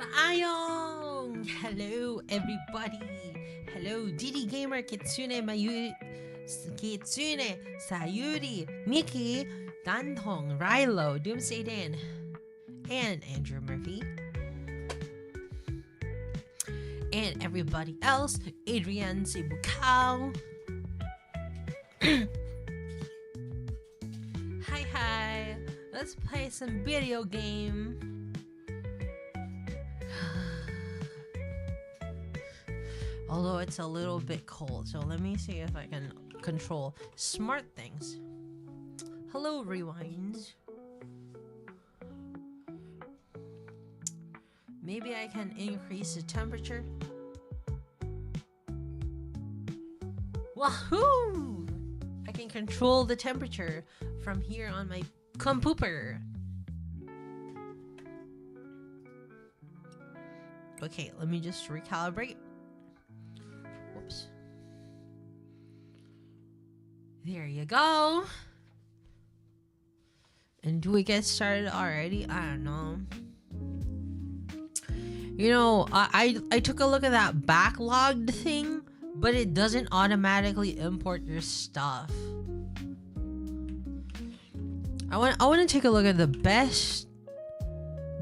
Maayong! Hello, everybody! Hello, Didi Gamer, Kitsune, Kitsune, Sayuri, Miki, Danhong, Rilo, Doomsday Dan, and Andrew Murphy. And everybody else, Adrian Sibukao. Hi, let's play some video game. Although it's a little bit cold, so let me see if I can control smart things. Hello, rewinds. Maybe I can increase the temperature. Wahoo! I can control the temperature from here on my computer. Okay, let me just recalibrate. Whoops. There you go. And do we get started already? I don't know. You know, I took a look at that backlogged thing, but it doesn't automatically import your stuff. I want to take a look at the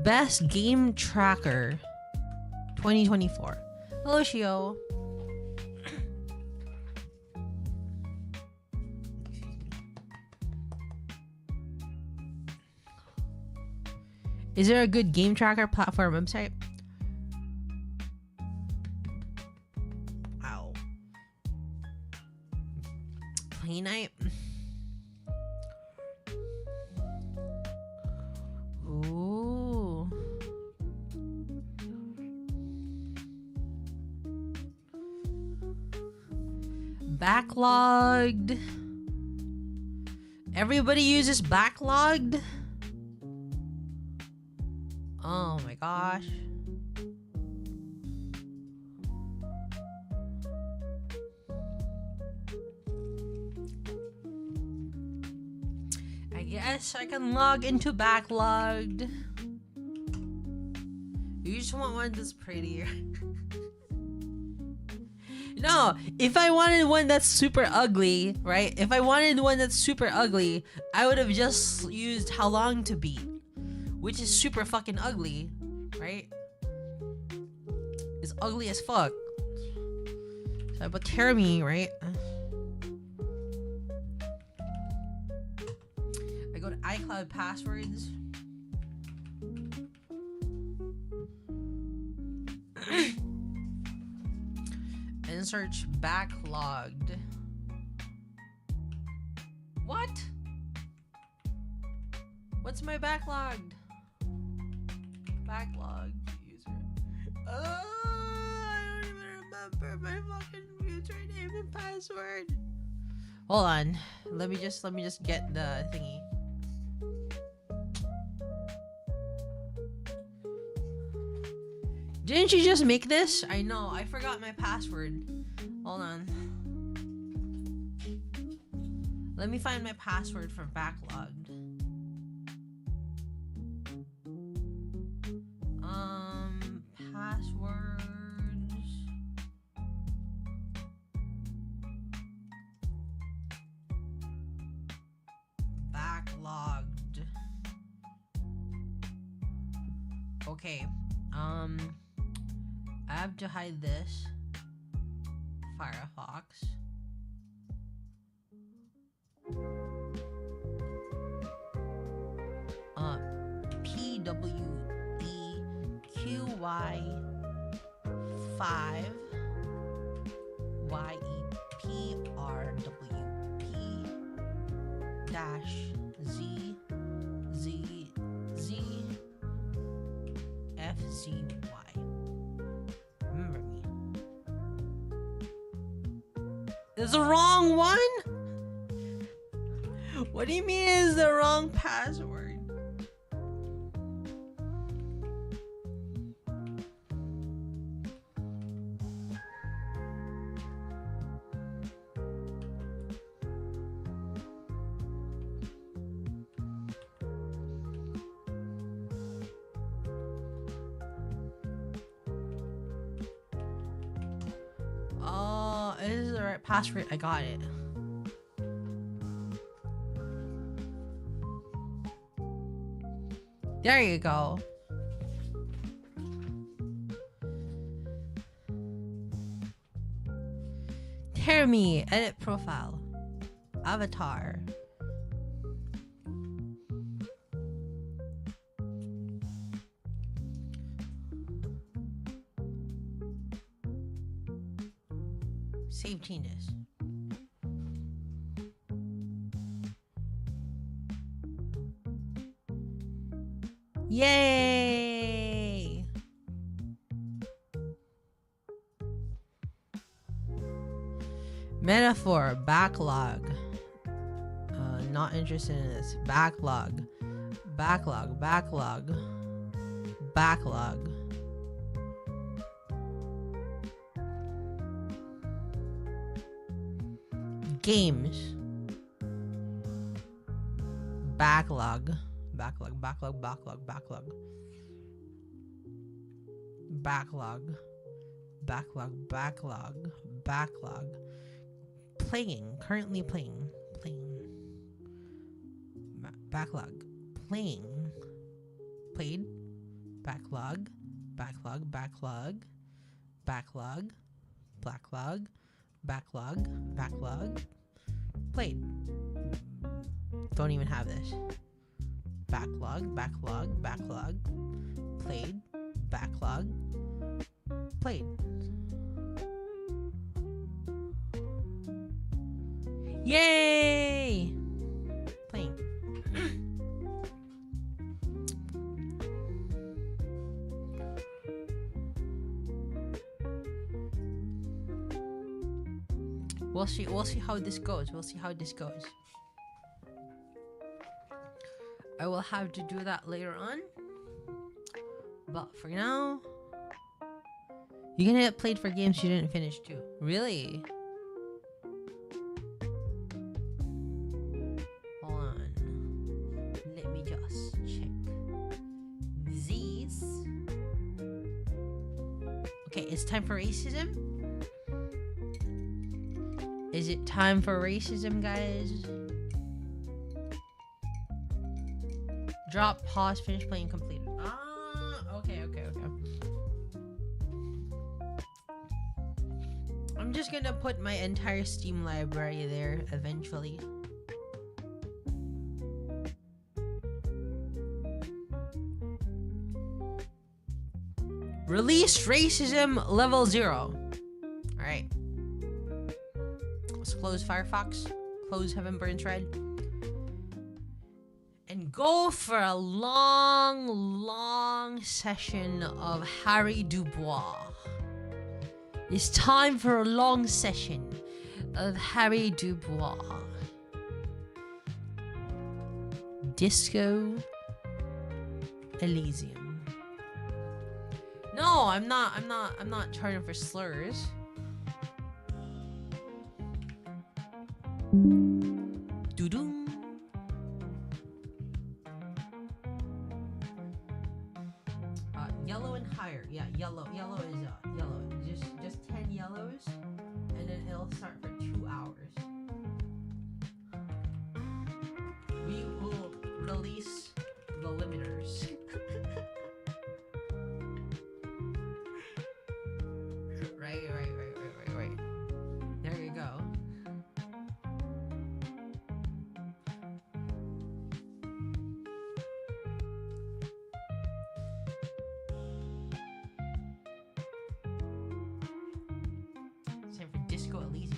best game tracker 2024. Hello, Shio. Is there a good game tracker platform website? Ow. Play night. Ooh. Backlogged. Everybody uses backlogged. Oh my gosh. I guess I can log into backlogged. You just want one that's prettier. No, if I wanted one that's super ugly, right? If I wanted one that's super ugly, I would have just used How Long to Beat, which is super fucking ugly, right? It's ugly as fuck. So I put Termi, right? I go to iCloud passwords. And search backlogged. What? What's my backlogged? Backlogged user. Oh, I don't even remember my fucking username and password. Hold on. Let me just get the thingy. Didn't you just make this? I know, I forgot my password. Hold on. Let me find my password for backlogged. Passwords. Backlogged. Okay. I have to hide this. Firefox. PWEQY5 YEPRWP dash ZZZFZY. Remember me. It's the wrong one? What do you mean it's the wrong password? Is this the right password? I got it. There you go. Hear me. Edit profile. Avatar. Save changes. Yay! Metaphor, backlog. Not interested in this. Backlog. Backlog. Backlog. Backlog. Games. Backlog. Backlog. Backlog. Backlog. Backlog. Backlog. Backlog. Backlog. Backlog. Playing. Currently playing. Playing. Backlog. Playing. Played. Backlog. Backlog. Backlog. Backlog. Backlog. Backlog. Backlog. Played. Don't even have this. Backlog. Backlog. Backlog. Played. Backlog. Played. Yay! Playing. We'll see how this goes. We'll see how this goes. I will have to do that later on. But for now, you can get played for games you didn't finish too. Really? Hold on. Let me just check these. Okay, it's time for racism. Is it time for racism, guys? Drop, pause, finish playing, completed. Okay. I'm just gonna put my entire Steam library there eventually. Release racism level 0. Alright. Let's close Firefox. Close Heaven Burns Red. And go for a long session of Harry Dubois. It's time for a long session of Harry Dubois. Disco Elysium. No, I'm not charting for slurs. Doo-doo. Yellow and higher. Yeah, yellow is yellow. Just 10 yellows, and then it'll start for 2 hours. We will release the limiters. Right. There you go. Time for Disco Elysium.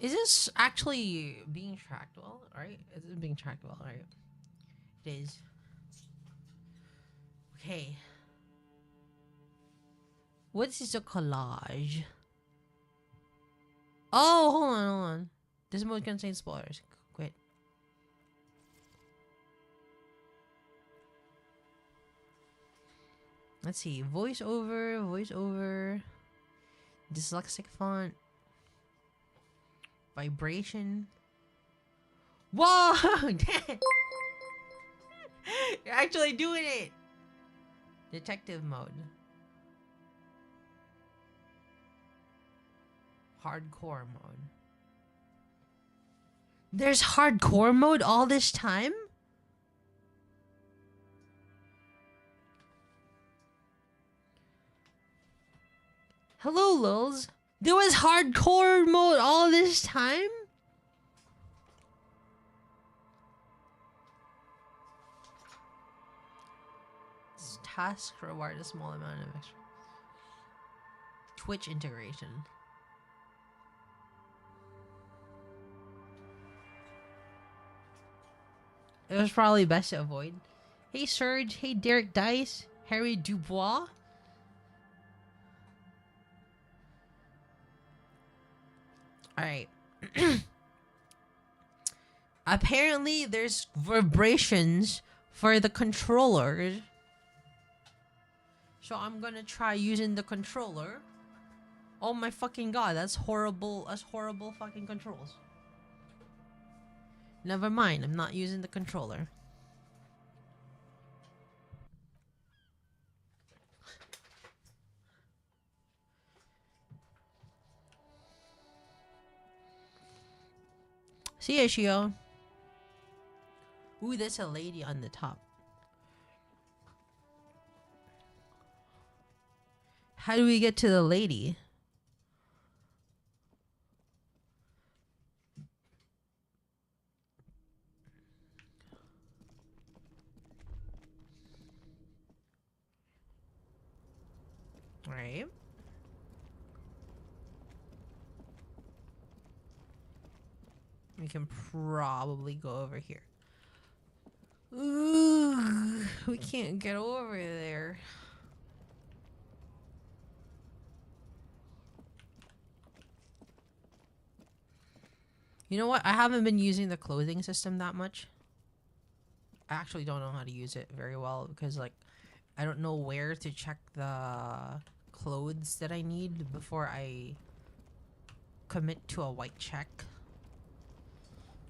Is this actually being tracked well? Alright? Is it being tracked well? Alright. It is. Okay. What is a collage? Oh, hold on. This mode contains spoilers. Quit. Let's see. Voiceover. Dyslexic font. Vibration. Whoa! Damn. You're actually doing it! Detective mode. Hardcore mode. There's hardcore mode all this time? Hello, Lils. There was hardcore mode all this time? This task reward a small amount of extra. Twitch integration. It was probably best to avoid. Hey Serge, hey Derek Dice, Harry Dubois. Alright. Apparently there's vibrations for the controller. So I'm gonna try using the controller. Oh my fucking god, that's horrible. That's horrible fucking controls. Never mind, I'm not using the controller. See ya, Shio. Ooh, there's a lady on the top. How do we get to the lady? Right. We can probably go over here. Ooh, we can't get over there. You know what? I haven't been using the clothing system that much. I actually don't know how to use it very well because, like, I don't know where to check the clothes that I need before I commit to a white check.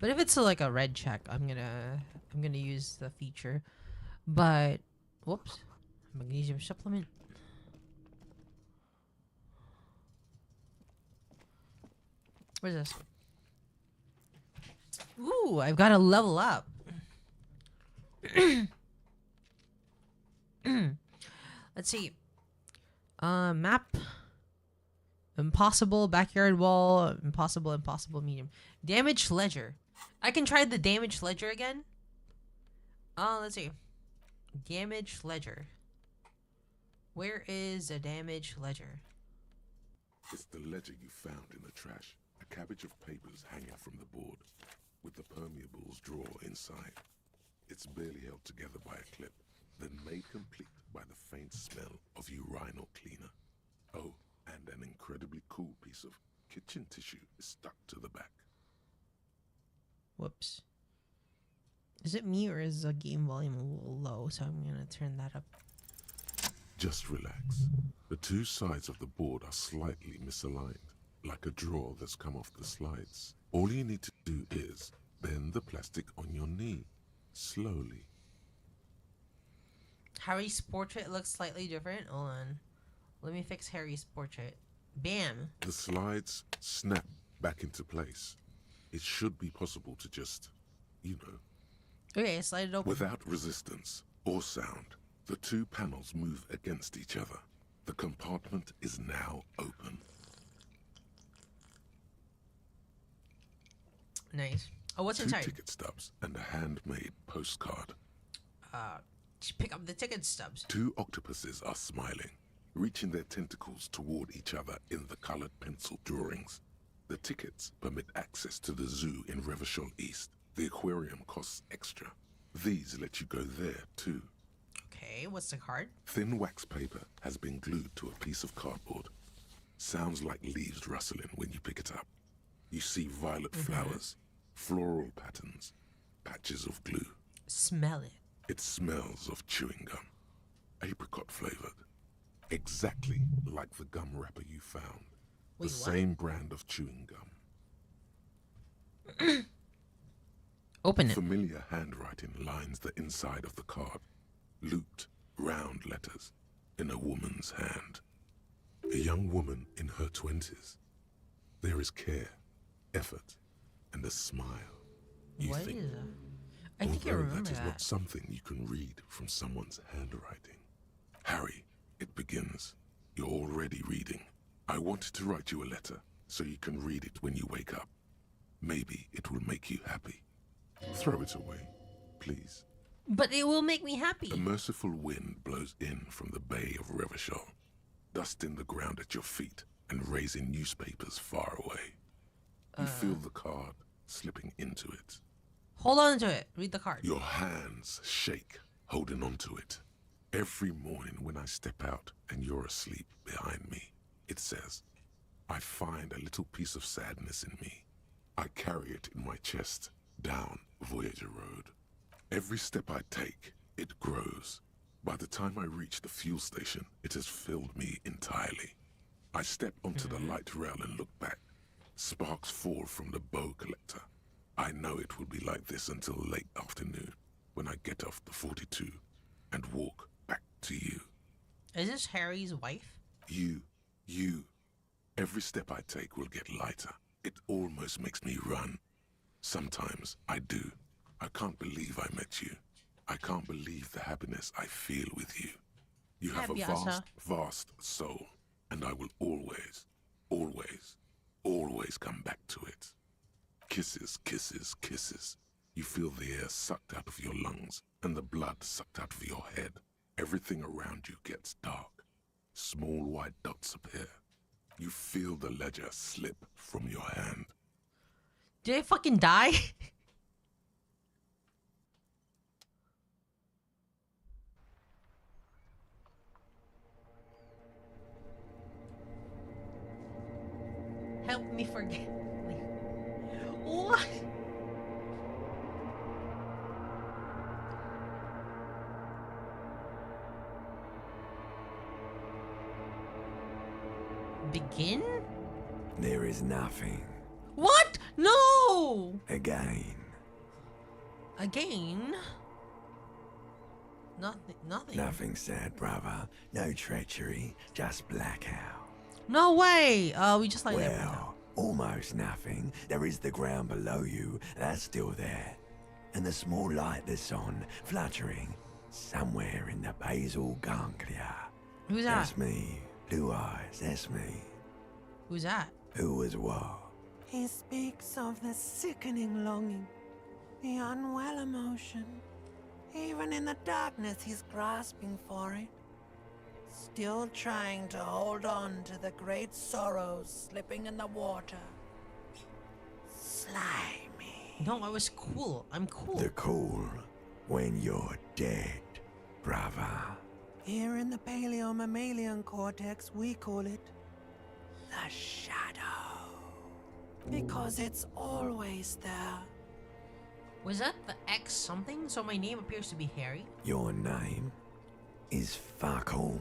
But if it's like a red check, I'm gonna use the feature. But whoops, magnesium supplement. Where's this? Ooh, I've got to level up. Let's see. Map. Impossible backyard wall. Impossible medium. Damage ledger. I can try the damage ledger again. Let's see. Damage ledger. Where is the damage ledger? It's the ledger you found in the trash. A cabbage of papers hanging from the board, with the permeables drawer inside. It's barely held together by a clip, then made complete by the faint smell of urinal cleaner. Oh, and an incredibly cool piece of kitchen tissue is stuck to the back. Whoops. Is it me or is the game volume a little low? So I'm gonna turn that up. Just relax. The two sides of the board are slightly misaligned, like a drawer that's come off the slides. All you need to do is bend the plastic on your knee, slowly. Harry's portrait looks slightly different. Hold on. Let me fix Harry's portrait. Bam! The slides snap back into place. It should be possible to just, you know. Okay, slide it open. Without resistance or sound, the two panels move against each other. The compartment is now open. Nice. Oh, what's Two inside? ticket stubs and a handmade postcard. Just pick up the ticket stubs. Two octopuses are smiling, reaching their tentacles toward each other in the colored pencil drawings. The tickets permit access to the zoo in Revachol East. The aquarium costs extra. These let you go there too. Okay, what's the card? Thin wax paper has been glued to a piece of cardboard. Sounds like leaves rustling when you pick it up. You see violet flowers, floral patterns, patches of glue. Smell it. It smells of chewing gum, apricot flavored, exactly like the gum wrapper you found. Wait, the what? same brand of chewing gum. Open it. Familiar handwriting lines the inside of the card. Looped, round letters in a woman's hand. A young woman in her 20s. There is care, effort, and a smile. You What think, is that? I think I although remember that is that. not something you can read from someone's handwriting. Harry, it begins. You're already reading. I wanted to write you a letter so you can read it when you wake up. Maybe it will make you happy. Throw it away, please. But it will make me happy. A merciful wind blows in from the Bay of Revachol, dusting the ground at your feet and raising newspapers far away. You feel the card slipping into it. Hold on to it. Read the card. Your hands shake, holding onto it. Every morning when I step out and you're asleep behind me, it says, I find a little piece of sadness in me. I carry it in my chest, down Voyager Road. Every step I take, it grows. By the time I reach the fuel station, it has filled me entirely. I step onto the light rail and look back. Sparks fall from the bow collector. I know it will be like this until late afternoon, when I get off the 42 and walk back to you. Is this Harry's wife? You. Every step I take will get lighter. It almost makes me run. Sometimes I do. I can't believe I met you. I can't believe the happiness I feel with you. You have a vast, vast soul, and I will always, always, always come back to it. Kisses, kisses, kisses. You feel the air sucked out of your lungs and the blood sucked out of your head. Everything around you gets dark. Small white dots appear. You feel the ledger slip from your hand. Did I fucking die? Help me forget. What? Begin? There is nothing. What? No! Again. Again? Nothing. Nothing sad, brother. No treachery. Just blackout. No way! We just like that. Well, almost nothing. There is the ground below you. That's still there. And the small light that's on, fluttering, somewhere in the basal ganglia. Who's that? That's me. Blue eyes, that's me. Who's that? Who was what? He speaks of the sickening longing, the unwell emotion. Even in the darkness, he's grasping for it. Still trying to hold on to the great sorrows slipping in the water. Slimy. No, I was cool. I'm cool. The cool when you're dead, brother. Here in the paleo-mammalian cortex, we call it the shadow. Because it's always there. Was that the X something? So my name appears to be Harry? Your name is fuck all.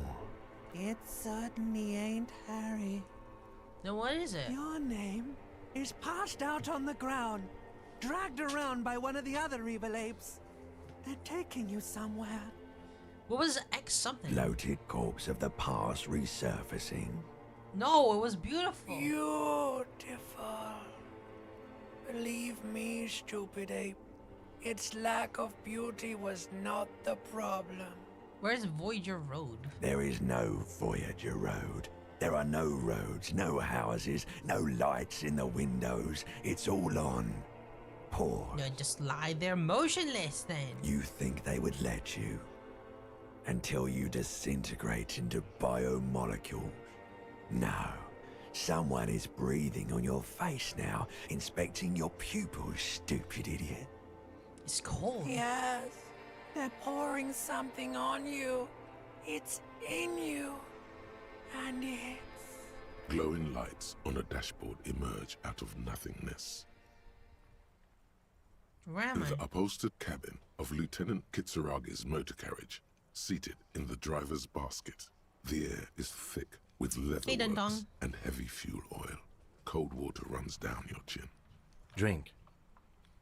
It certainly ain't Harry. Then what is it? Your name is passed out on the ground, dragged around by one of the other evil apes. They're taking you somewhere. What was X something? Bloated corpse of the past resurfacing. No, it was beautiful. Beautiful. Believe me, stupid ape. Its lack of beauty was not the problem. Where's Voyager Road? There is no Voyager Road. There are no roads, no houses, no lights in the windows. It's all on pause. You just lie there motionless then. You think they would let you? Until you disintegrate into biomolecule. No. Someone is breathing on your face now, inspecting your pupils, stupid idiot. It's cold. Yes, they're pouring something on you. It's in you. And it's... Glowing lights on a dashboard emerge out of nothingness. Where am The I? upholstered cabin of Lieutenant Kitsuragi's motor carriage, seated in the driver's basket. The air is thick with Hey, leatherworks Dun-Dong. and heavy fuel oil. Cold water runs down your chin. Drink.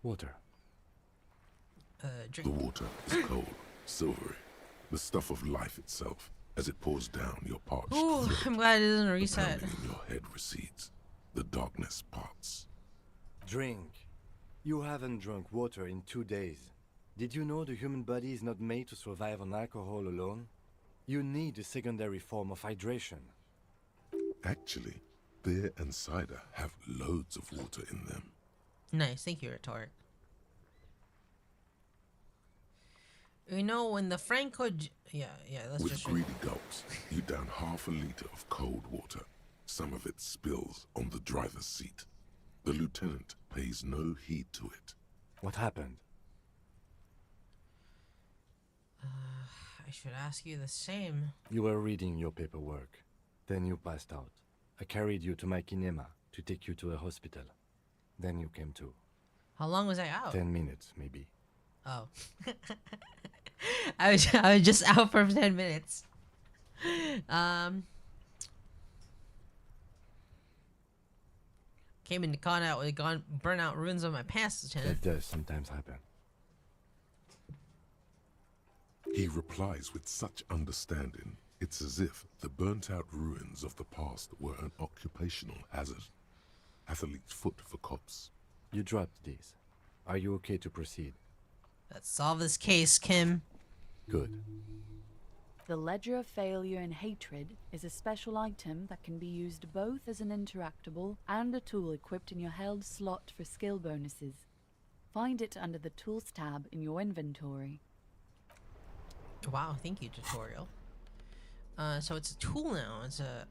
Water. The Drink. water is cold, silvery, the stuff of life itself. As it pours down your parched Ooh, throat, I'm glad it doesn't the reset. pounding in your head recedes. The darkness parts. Drink. You haven't drunk water in 2 days. Did you know the human body is not made to survive on alcohol alone? You need a secondary form of hydration. Actually, beer and cider have loads of water in them. Nice, thank you, Retort. You know, when the yeah, let's With just... greedy gulps, you down half a liter of cold water. Some of it spills on the driver's seat. The lieutenant pays no heed to it. What happened? I should ask you the same. You were reading your paperwork. Then you passed out. I carried you to my kinema to take you to a hospital. Then you came to. How long was I out? 10 minutes, maybe. Oh. I was just out for 10 minutes. Came into contact with burnout ruins on my past, Lieutenant. That does sometimes happen. He replies with such understanding, it's as if the burnt-out ruins of the past were an occupational hazard. Athlete's foot for cops. You dropped these. Are you okay to proceed? Let's solve this case, Kim. Good. The Ledger of Failure and Hatred is a special item that can be used both as an interactable and a tool equipped in your held slot for skill bonuses. Find it under the Tools tab in your inventory. Wow, thank you, tutorial. So it's a tool now. It's a...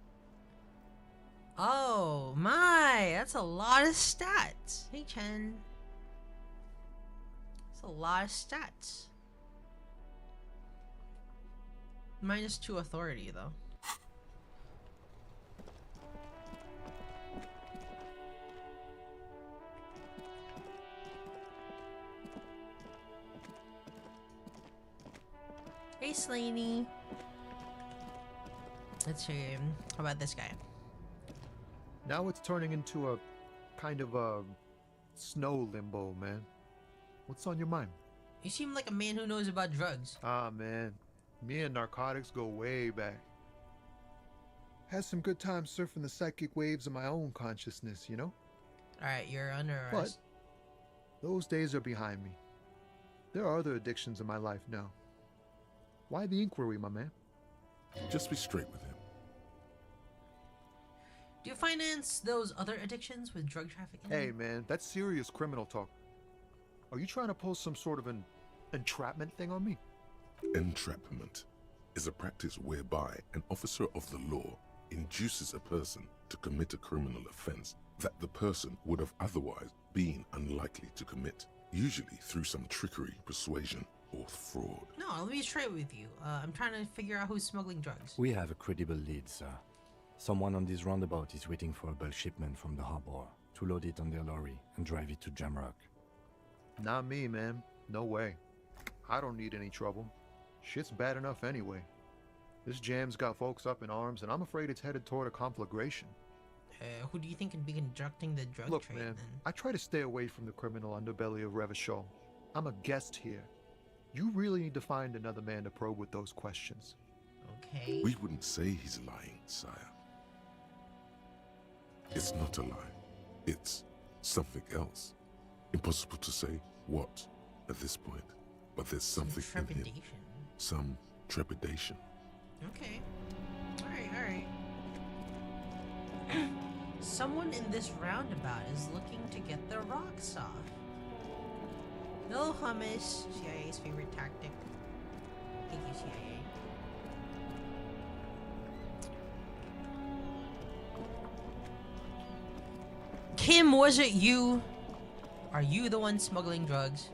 Oh, my! That's a lot of stats. Hey, Chen. That's a lot of stats. -2 authority, though. Hey, Slaney. Let's see. How about this guy? Now it's turning into a kind of a snow limbo, man. What's on your mind? You seem like a man who knows about drugs. Ah, man. Me and narcotics go way back. Had some good times surfing the psychic waves of my own consciousness, you know? Alright, you're under But arrest. those days are behind me. There are other addictions in my life now. Why the inquiry, my man? Just be straight with him. Do you finance those other addictions with drug trafficking? Hey, man, that's serious criminal talk. Are you trying to pull some sort of an entrapment thing on me? Entrapment is a practice whereby an officer of the law induces a person to commit a criminal offense that the person would have otherwise been unlikely to commit, usually through some trickery, persuasion, or fraud. No, let me be straight with you. I'm trying to figure out who's smuggling drugs. We have a credible lead, sir. Someone on this roundabout is waiting for a bulk shipment from the harbor to load it on their lorry and drive it to Jamrock. Not me, man. No way. I don't need any trouble. Shit's bad enough anyway. This jam's got folks up in arms, and I'm afraid it's headed toward a conflagration. Who do you think could be conducting the drug Look, trade man, then? I try to stay away from the criminal underbelly of Revachol. I'm a guest here. You really need to find another man to probe with those questions. Okay. We wouldn't say he's lying, sire. It's not a lie. It's something else. Impossible to say what at this point, but there's something in him. Trepidation. Some trepidation. Okay. Alright. Someone in this roundabout is looking to get their rocks off. No hummus, CIA's favorite tactic. Thank you, CIA. Kim, was it you? Are you the one smuggling drugs?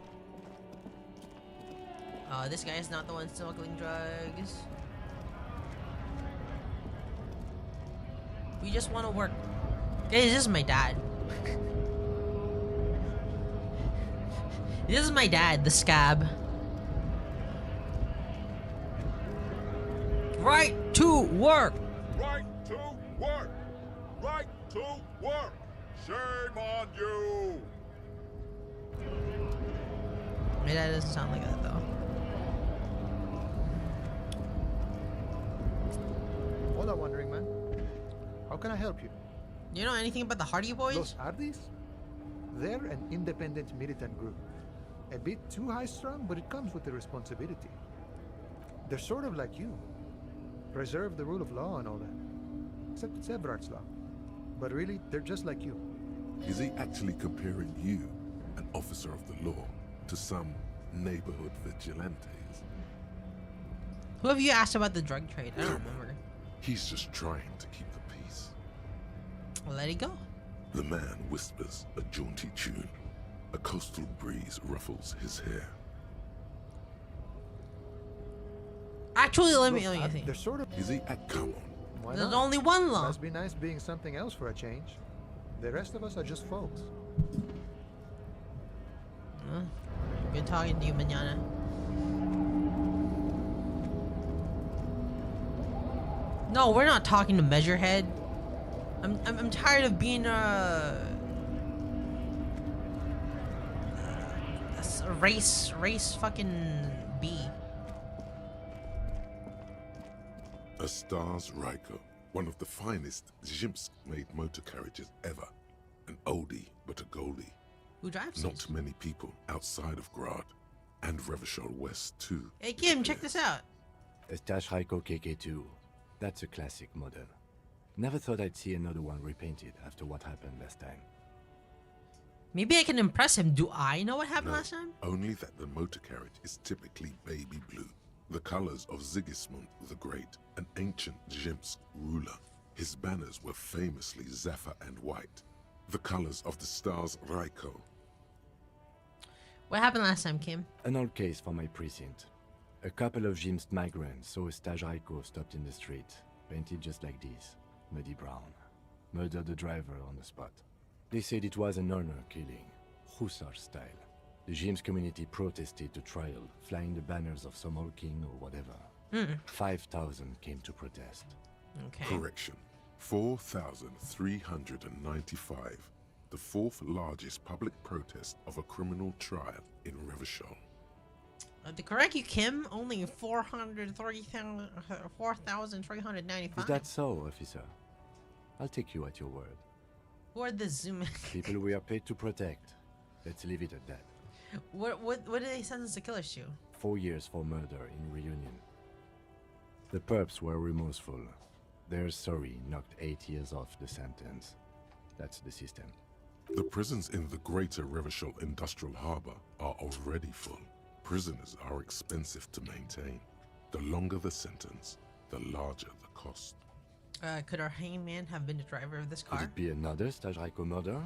This guy is not the one smuggling drugs. We just want to work. Hey, this is my dad. This is my dad, the scab. Right to work. Right to work! Right to work! Shame on you! Maybe that doesn't sound like that though. All I'm wondering, man. How can I help you? You know anything about the Hardy Boys? Los Ardis? They're an independent militant group. A bit too high-strung, but it comes with the responsibility. They're sort of like you. Preserve the rule of law and all that. Except it's Everard's law. But really, they're just like you. Is he actually comparing you, an officer of the law, to some neighborhood vigilantes? Who have you asked about the drug trade? I don't Come on. remember. He's just trying to keep the peace. Let it go. The man whispers a jaunty tune. A coastal breeze ruffles his hair. Actually, let me They're think. sort of... Is he come on? Why There's not? only one law. Must be nice being something else for a change. The rest of us are just folks. Good talking to you, manana. No, we're not talking to Measurehead. I'm tired of being a race fucking B. A Stars Ryko, one of the finest Zhimsk-made motor carriages ever. An oldie, but a goldie. Who drives Not these? many people outside of Grad, and Revachol West too. Hey Kim, check this out. A Stash Raiko KK2. That's a classic model. Never thought I'd see another one repainted after what happened last time. Maybe I can impress him. Do I know what happened No, last time? only that the motor carriage is typically baby blue, the colors of Sigismund the Great, an ancient Zhimsk ruler. His banners were famously zephyr and white, the colors of the Stars Ryko. What happened last time, Kim? An old case for my precinct. A couple of Jim's migrants saw a Staj Raiko stopped in the street, painted just like this, muddy brown. Murdered the driver on the spot. They said it was an honor killing, Hussar style. The Jim's community protested the trial, flying the banners of some old king or whatever. 5,000 came to protest. Okay. Correction, 4,395, the fourth largest public protest of a criminal trial in Revachol. To correct you, Kim, only 4,395. Is that so, officer? I'll take you at your word. Who are the Zoom? People we are paid to protect. Let's leave it at that. What did they sentence the killers to? 4 years for murder in Reunion. The perps were remorseful. Their sorry knocked 8 years off the sentence. That's the system. The prisons in the greater Revachol Industrial Harbor are already full. Prisoners are expensive to maintain. The longer the sentence, the larger the cost. Could our hangman have been the driver of this Could car? it be another Staj Raiko murder?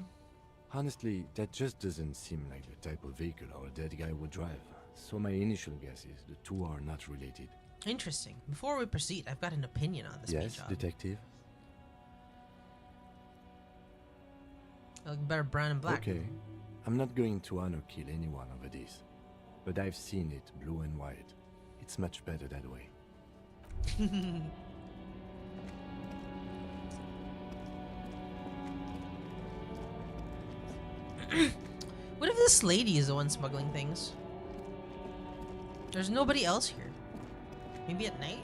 Honestly, that just doesn't seem like the type of vehicle our dead guy would drive. So my initial guess is the two are not related. Interesting. Before we proceed, I've got an opinion on this Yes, job. detective? I look better brown and black. Okay. I'm not going to honor kill anyone over this. But I've seen it blue and white. It's much better that way. What if this lady is the one smuggling things? There's nobody else here. Maybe at night?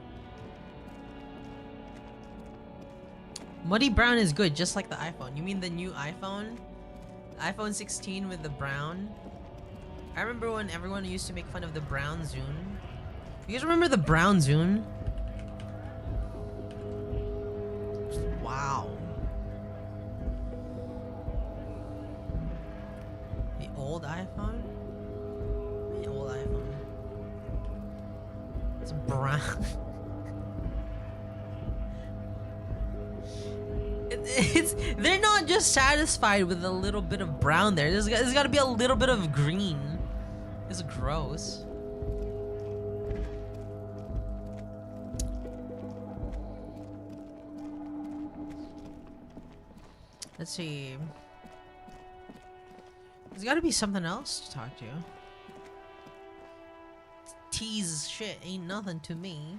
Muddy brown is good, just like the iPhone. You mean the new iPhone? iPhone 16 with the brown? I remember when everyone used to make fun of the brown Zune. You guys remember the brown Zune? Wow. The old iPhone? The old iPhone. It's brown. They're not just satisfied with a little bit of brown there. There's got to be a little bit of green. It's gross. Let's see. There's got to be something else to talk to. Tease shit ain't nothing to me.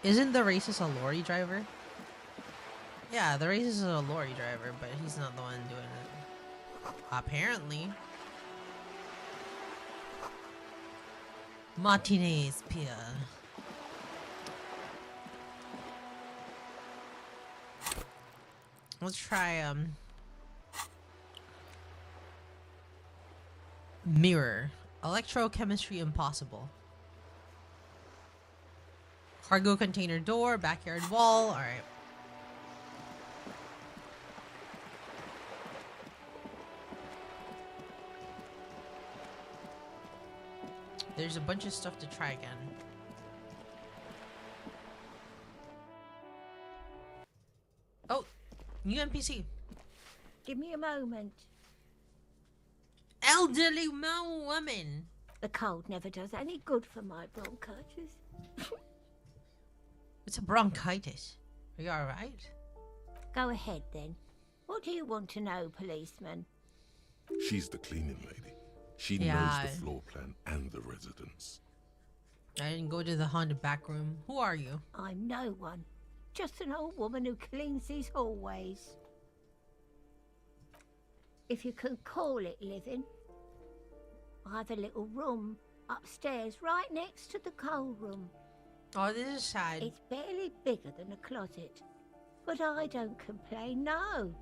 Isn't the racist a lorry driver? Yeah, the racist is a lorry driver, but he's not the one doing it. Apparently. Martinez Pier. Let's try mirror. Electrochemistry impossible. Cargo container door, backyard wall. Alright. There's a bunch of stuff to try again. Oh, new NPC. Give me a moment. Elderly woman. The cold never does any good for my bronchitis. It's a bronchitis. Are you alright? Go ahead then. What do you want to know, policeman? She's the cleaning lady. She Yeah. knows the floor plan and the residence. I didn't go to the haunted back room. Who are you? I'm no one. Just an old woman who cleans these hallways. If you can call it living. I have a little room upstairs right next to the coal room. Oh, this is sad. It's barely bigger than a closet. But I don't complain, no.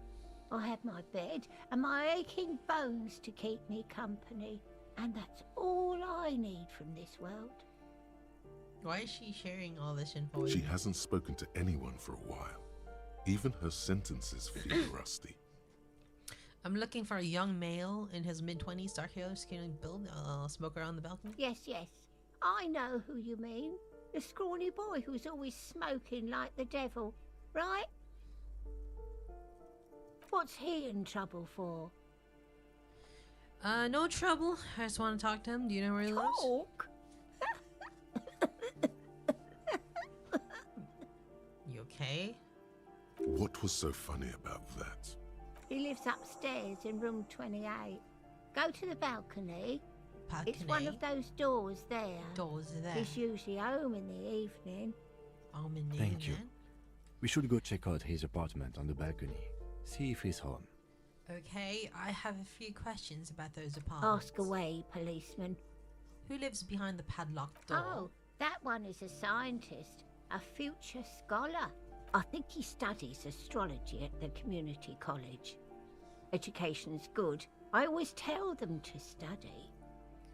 I have my bed and my aching bones to keep me company. And that's all I need from this world. Why is she sharing all this info with She me? hasn't spoken to anyone for a while. Even her sentences feel rusty. I'm looking for a young male in his mid-20s, dark hair, skin and build, smoker on the balcony. Yes, yes. I know who you mean. The scrawny boy who's always smoking like the devil, right? What's he in trouble for? No trouble. I just want to talk to him. Do you know where he lives? Talk? You okay? What was so funny about that? He lives upstairs in room 28. Go to the balcony. It's one of those doors there. Doors there. He's usually home in the evening. Thank you. We should go check out his apartment on the balcony. See if he's home. Okay, I have a few questions about those apartments. Ask away, policeman. Who lives behind the padlocked door? Oh, that one is a scientist, a future scholar. I think he studies astrology at the community college. Education's good. I always tell them to study.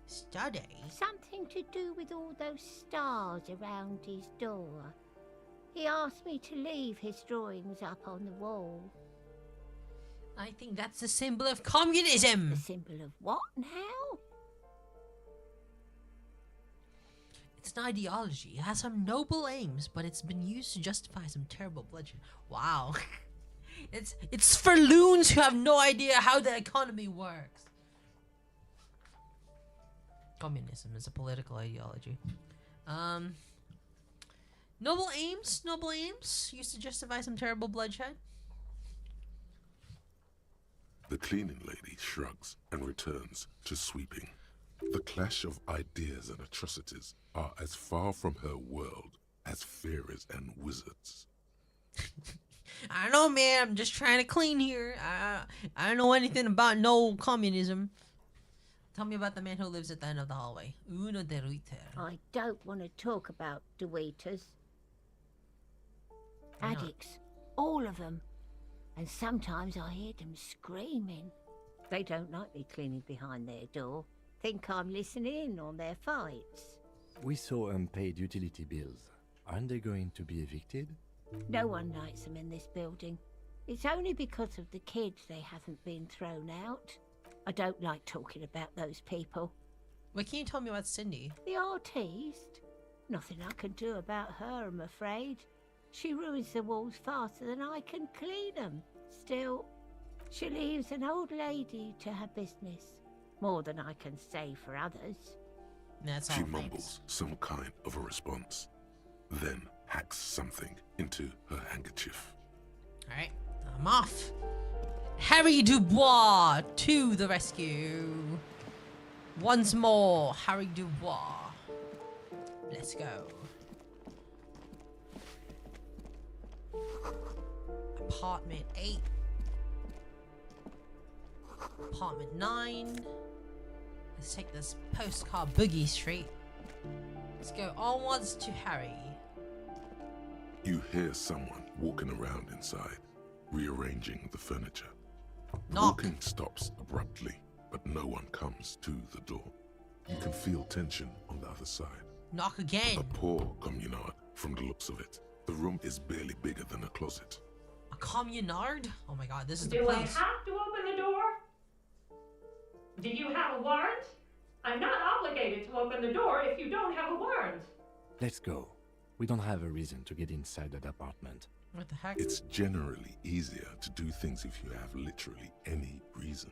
Study? Something to do with all those stars around his door. He asked me to leave his drawings up on the wall. I think that's the symbol of communism. The symbol of what now? It's an ideology. It has some noble aims, but it's been used to justify some terrible bloodshed. Wow. It's for loons who have no idea how the economy works. Communism is a political ideology. Noble aims used to justify some terrible bloodshed. The cleaning lady shrugs and returns to sweeping. The clash of ideas and atrocities are as far from her world as fairies and wizards. I don't know, man. I'm just trying to clean here. I don't know anything about no communism. Tell me about the man who lives at the end of the hallway. Uno de Ruiter. I don't want to talk about DUBOIS. Why not? Addicts. All of them. And sometimes I hear them screaming. They don't like me cleaning behind their door. Think I'm listening in on their fights. We saw unpaid utility bills. Aren't they going to be evicted? No one likes them in this building. It's only because of the kids they haven't been thrown out. I don't like talking about those people. What can you tell me about Cindy? The artiste? Nothing I can do about her, I'm afraid. She ruins the walls faster than I can clean them. Still, she leaves an old lady to her business. More than I can say for others. That's all. She thanks. mumbles some kind of a response, then hacks something into her handkerchief. Alright, I'm off. Harry Dubois to the rescue. Once more, Harry Dubois. Let's go. Apartment 8. Apartment 9. Let's take this postcard boogie street. Let's go onwards to Harry. You hear someone walking around inside, rearranging the furniture. The Knock. walking stops abruptly, but no one comes to the door. You can feel tension on the other side. Knock again. A poor communard, from the looks of it. The room is barely bigger than a closet. A communard? Oh my god, this is the Do I place. have to open the door? Do you have a warrant? I'm not obligated to open the door if you don't have a warrant. Let's go. We don't have a reason to get inside that apartment. What the heck? It's generally easier to do things if you have literally any reason.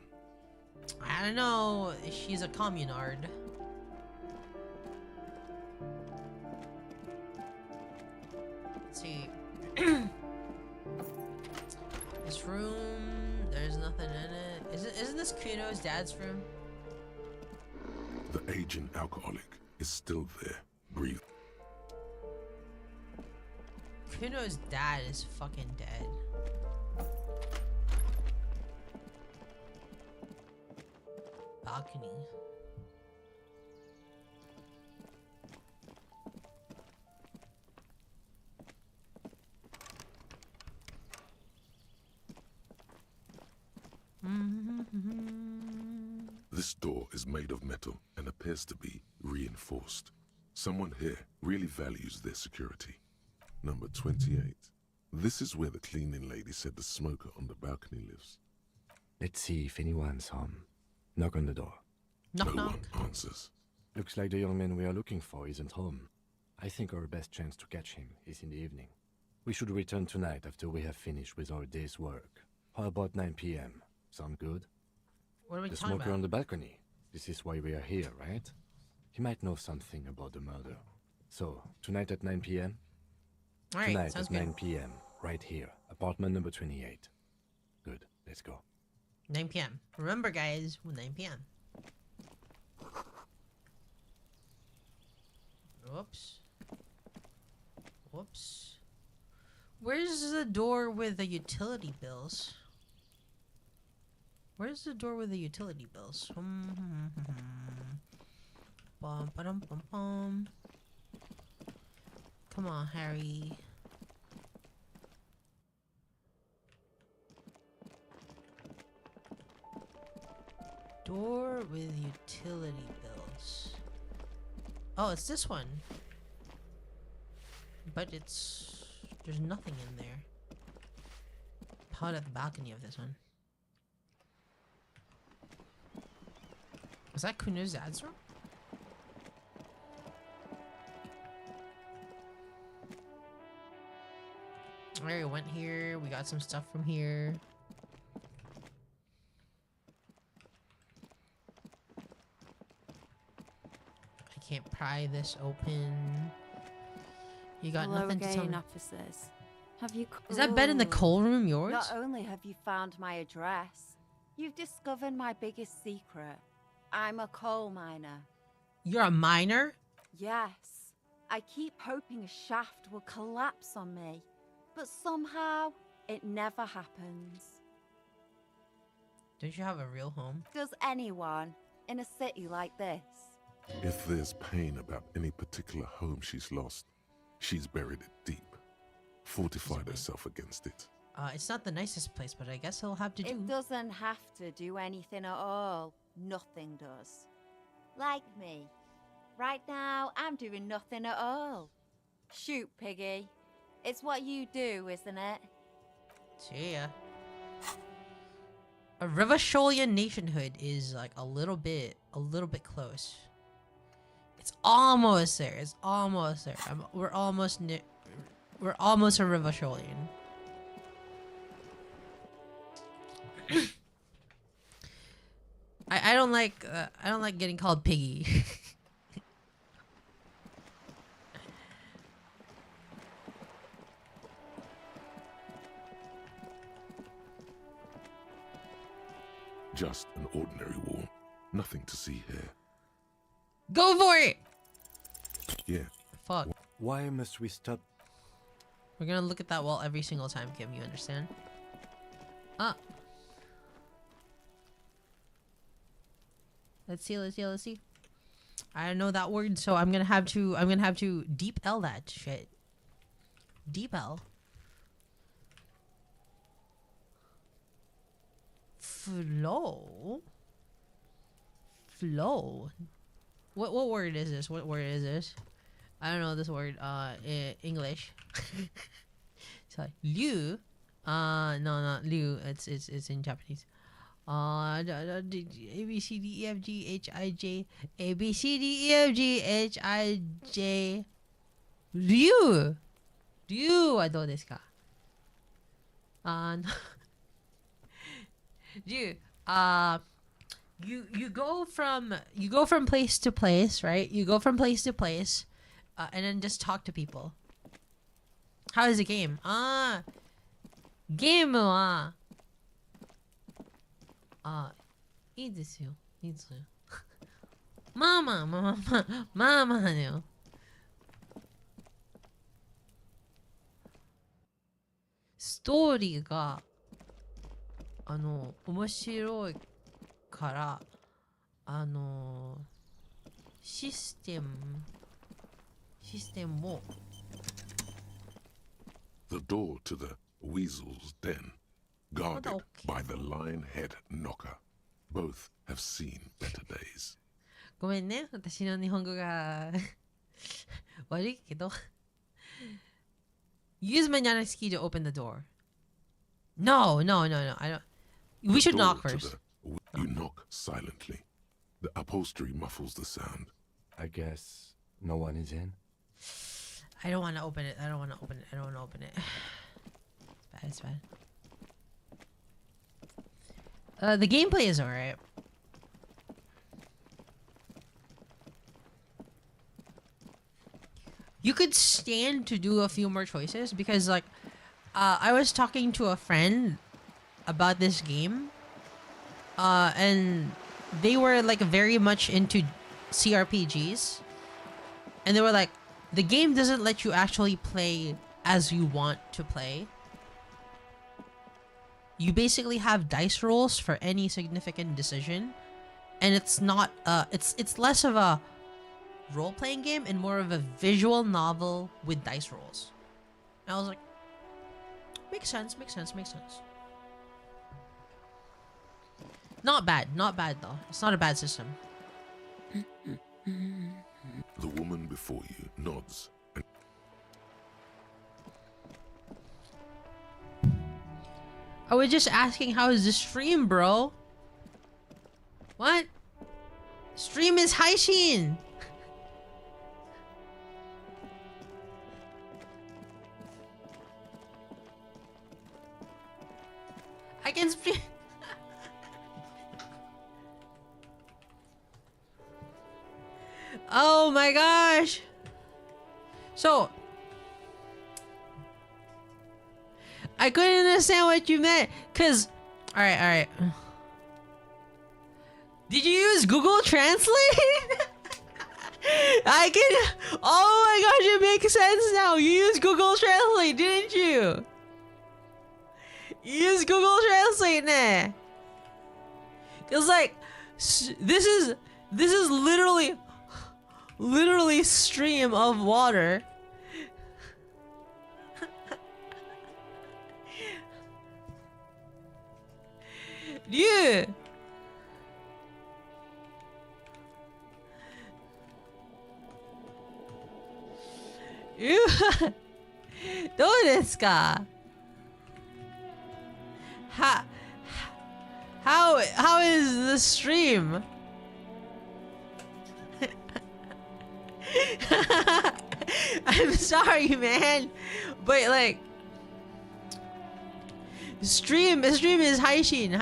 I don't know. She's a communard. Let's see. This room, there's nothing in it. Isn't this Kuno's dad's room? The aging alcoholic is still there, breathing. Kuno's dad is fucking dead. Balcony. This door is made of metal and appears to be reinforced. Someone here really values their security. Number 28. This is where the cleaning lady said the smoker on the balcony lives. Let's see if anyone's home. Knock on the door. Knock No knock. one answers. Looks like the young man we are looking for isn't home. I think our best chance to catch him is in the evening. We should return tonight after we have finished with our day's work. How about 9 p.m.? Sound good? What are we The talking smoker about? on the balcony. This is why we are here, right? He might know something about the murder. So, tonight at 9 p.m.? Alright, Tonight sounds at good. 9 p.m. Right here. Apartment number 28. Good. Let's go. 9 p.m. Remember, guys, 9 p.m. Whoops. Whoops. Where's the door with the utility bills? Where's the door with the utility bills? Bum, ba-dum, bum, bum. Come on, Harry. Door with utility bills. Oh, it's this one. But there's nothing in there. How at the balcony of this one? Was that Kuno's dad's room? Alright, we went here. We got some stuff from here. I can't pry this open. You got Hello nothing to tell again, me. officers. Have you? Is that bed in the coal room yours? Not only have you found my address, you've discovered my biggest secret. I'm a coal miner. You're a miner? Yes. I keep hoping a shaft will collapse on me, but somehow it never happens. Don't you have a real home? Does anyone in a city like this? If there's pain about any particular home she's lost, she's buried it deep, fortified herself against it. It's not the nicest place, but I guess it'll have to do. It doesn't have to do anything at all. Nothing does. Like me. Right now, I'm doing nothing at all. Shoot, Piggy. It's what you do, isn't it? See ya. A Rivasholian nationhood is like a little bit close. It's almost there. It's almost there. We're almost a Rivasholian. I don't like getting called Piggy. Just an ordinary wall. Nothing to see here. Go for it! Yeah. Fuck. Why must we stop? We're gonna look at that wall every single time, Kim, you understand? Ah. Let's see. I don't know that word, so I'm gonna have to deep L that shit. Deep L. Flow. Flow. What word is this? What word is this? I don't know this word. English. So Liu. No, not Liu. It's in Japanese. A B C D E F G H I J A B C D E F G H I J Liu. Liu wa dou desu ka? Liu. You go from place to place, right? You go from place to place, and then just talk to people. How is the game? Game wa いいですよ。いいですよ。まあまあまあまあまあまあだよ。ストーリーが面白いからシステムを The door to the weasel's den, guarded okay. by the lion-head knocker. Both have seen better days. ごめんね、私の日本語が悪いけど。Use Manana's key to open the door. No. I don't. We should Door knock to first. You knock silently. The upholstery muffles the sound. I guess no one is in. I don't want to open it. I don't want to open it. It's bad. The gameplay is alright. You could stand to do a few more choices because, like, I was talking to a friend about this game, and they were like very much into CRPGs, and they were like, the game doesn't let you actually play as you want to play. You basically have dice rolls for any significant decision, and it's not it's less of a role-playing game and more of a visual novel with dice rolls. And I was like, makes sense. Not bad though. It's not a bad system. The woman before you nods and I was just asking, how is the stream, bro? What? Stream is Haishin. I can stream. Oh my gosh. So I couldn't understand what you meant, cause alright. Did you use Google Translate? I can. Oh my gosh, it makes sense now. You used Google Translate, didn't you? You used Google Translate, nah. Cause like, this is literally stream of water. Yeah. You どうですか? How is the stream? I'm sorry, man, but like stream is Haishin.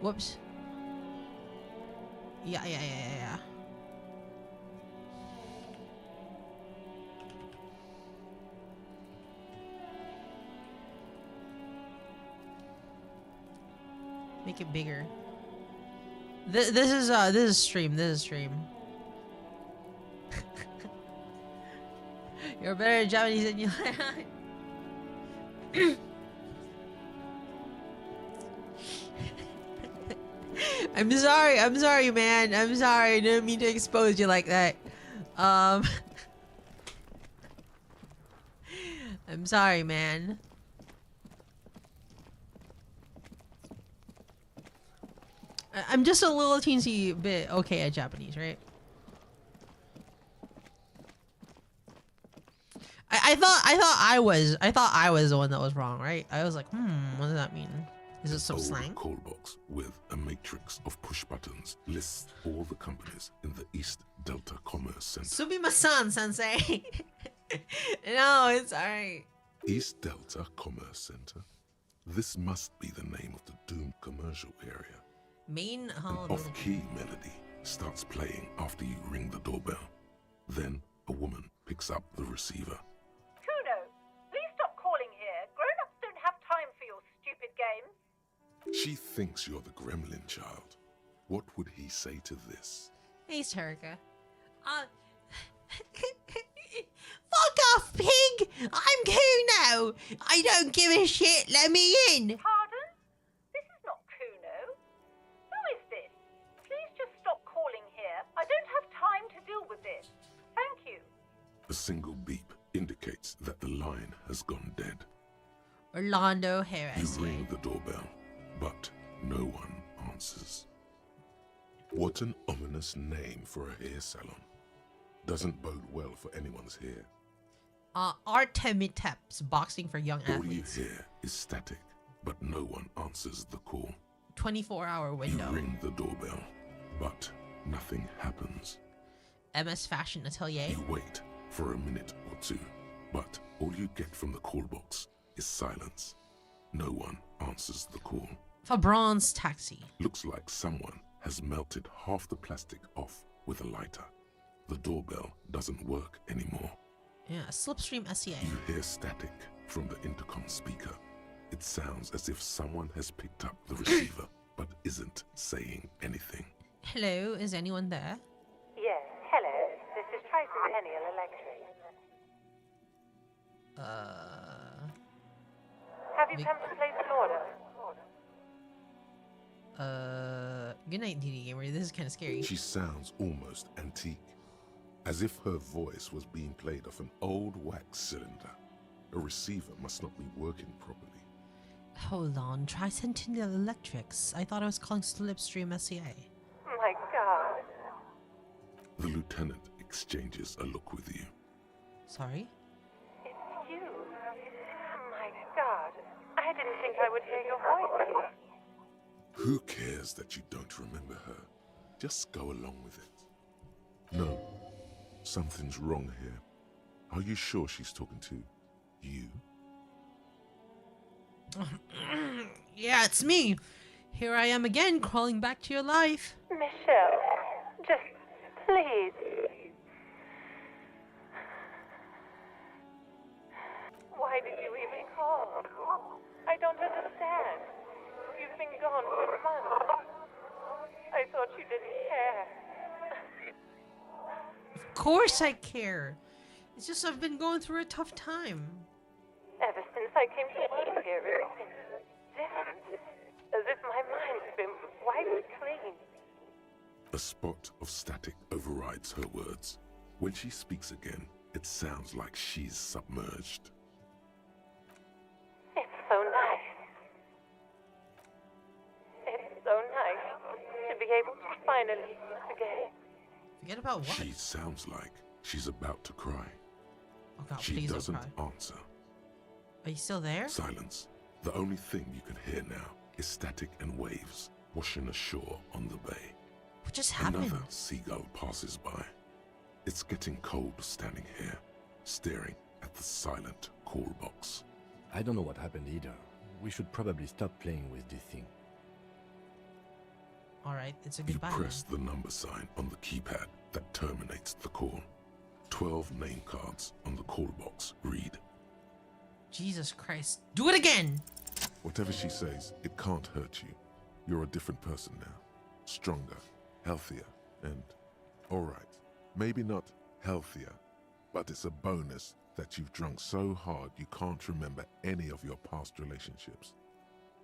Whoops. Yeah. Make it bigger. This is stream. You're better at Japanese than you. I'm sorry, man. I'm sorry. I didn't mean to expose you like that. I'm sorry, man. I'm just a little teensy bit okay at Japanese, right? I thought I was the one that was wrong, right? I was like, what does that mean? Is it some Old slang? call box with a matrix of push buttons lists all the companies in the East Delta Commerce Center. Sumimasan, sensei. No, it's alright. East Delta Commerce Center? This must be the name of the doomed commercial area. Main An hall. off-key melody starts playing after you ring the doorbell. Then a woman picks up the receiver. Kuno, please stop calling here. Grown-ups don't have time for your stupid games. She thinks you're the gremlin child. What would he say to this? Hey, Terika. Fuck off, pig! I'm Kuno! I don't give a shit, let me in! Pardon? This is not Kuno. Who is this? Please just stop calling here. I don't have time to deal with this. Thank you. A single beep indicates that the line has gone dead. Orlando Harris. You ring the doorbell, but no one answers. What an ominous name for a hair salon. Doesn't bode well for anyone's hair. Artemiteps, boxing for young All you athletes. hear is static, but no one answers the call. 24-hour window. You ring the doorbell, but nothing happens. MS Fashion Atelier. You wait for a minute or two, but all you get from the call box is silence. No one answers the call. Fabron's Taxi. Looks like someone has melted half the plastic off with a lighter. The doorbell doesn't work anymore. Yeah, Slipstream SEA. You hear static from the intercom speaker. It sounds as if someone has picked up the receiver, but isn't saying anything. Hello, is anyone there? Yes, hello. This is Tricentennial Electric. Have you come to place an order? Good night, DD Gamer. This is kind of scary. She sounds almost antique, as if her voice was being played off an old wax cylinder. A receiver must not be working properly. Hold on, Tricentennial Electrics. I thought I was calling Slipstream SEA. My God. The lieutenant exchanges a look with you. Sorry? It's you. My God. I didn't think I would hear your voice. Who cares that you don't remember her? Just go along with it. No, something's wrong here. Are you sure she's talking to you? Yeah, it's me. Here I am again, crawling back to your life. Michelle, just please. Why did you even call? I don't understand. You've been gone for months. I thought you didn't care. Of course I care. It's just I've been going through a tough time. Ever since I came to work here, it's been different. As if my mind's been wiped clean. A spot of static overrides her words. When she speaks again, it sounds like she's submerged. It's so nice. It's so nice to be able to finally again. Forget about what? She sounds like she's about to cry. Oh God, She please doesn't don't cry. answer. Are you still there? Silence. The only thing you can hear now is static and waves washing ashore on the bay. What just happened? Another seagull passes by. It's getting cold standing here, staring at the silent call box. I don't know what happened either. We should probably stop playing with this thing. Alright, it's a You goodbye. press the number sign on the keypad that terminates the call. 12 name cards on the call box read. Jesus Christ. Do it again! Whatever she says, it can't hurt you. You're a different person now. Stronger, healthier, and... alright, maybe not healthier, But it's a bonus that you've drunk so hard you can't remember any of your past relationships.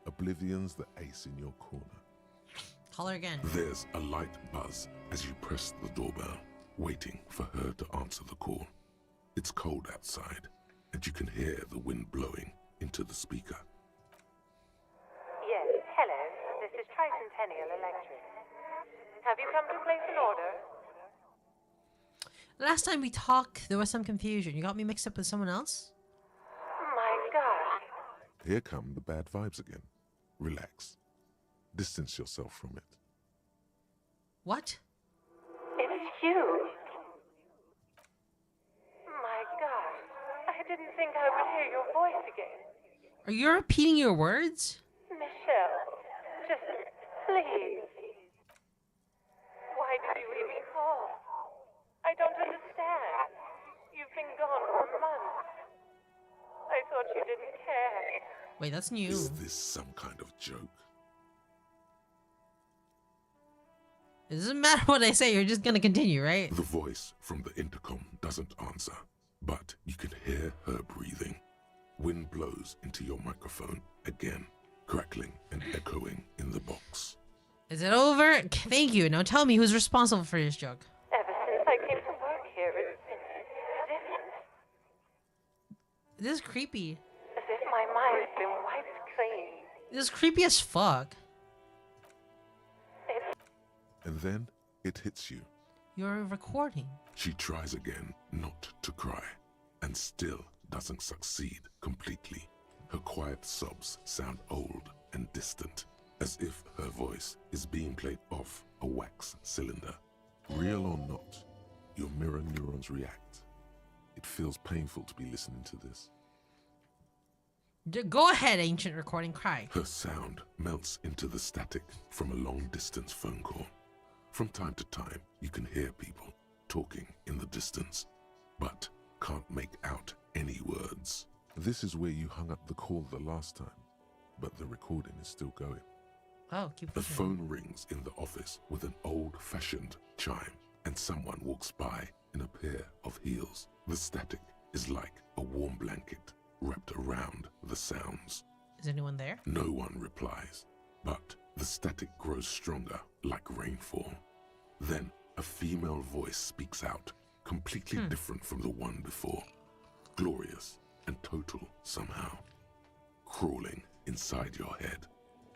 Oblivion's the ace in your corner. Call her again. There's a light buzz as you press the doorbell, waiting for her to answer the call. It's cold outside, and you can hear the wind blowing into the speaker. Yes, hello. This is Tricentennial Electric. Have you come to place an order? Last time we talked, there was some confusion. You got me mixed up with someone else? My God. Here come the bad vibes again. Relax. Distance yourself from it. What? It's you. My God. I didn't think I would hear your voice again. Are you repeating your words? Michelle, just please. Why did you even call? I don't understand. You've been gone for months. I thought you didn't care. Wait, that's new. Is this some kind of joke? It doesn't matter what I say, you're just gonna continue, right? The voice from the intercom doesn't answer, but you can hear her breathing. Wind blows into your microphone again, crackling and echoing in the box. Is it over? Thank you. Now tell me who's responsible for this joke. Ever since I came to work here, it's been different. This is creepy. As if my mind's been wiped clean. This is creepy as fuck. And then it hits you. You're recording. She tries again not to cry, and still doesn't succeed completely. Her quiet sobs sound old and distant, as if her voice is being played off a wax cylinder. Real or not, your mirror neurons react. It feels painful to be listening to this. Go ahead, ancient recording, cry. Her sound melts into the static from a long-distance phone call. From time to time, you can hear people talking in the distance, but can't make out any words. This is where you hung up the call the last time, but the recording is still going. Oh, keep The pushing. phone rings in the office with an old-fashioned chime, and someone walks by in a pair of heels. The static is like a warm blanket wrapped around the sounds. Is anyone there? No one replies, but the static grows stronger like rainfall. Then a female voice speaks out, completely different from the one before. Glorious and total somehow. Crawling inside your head.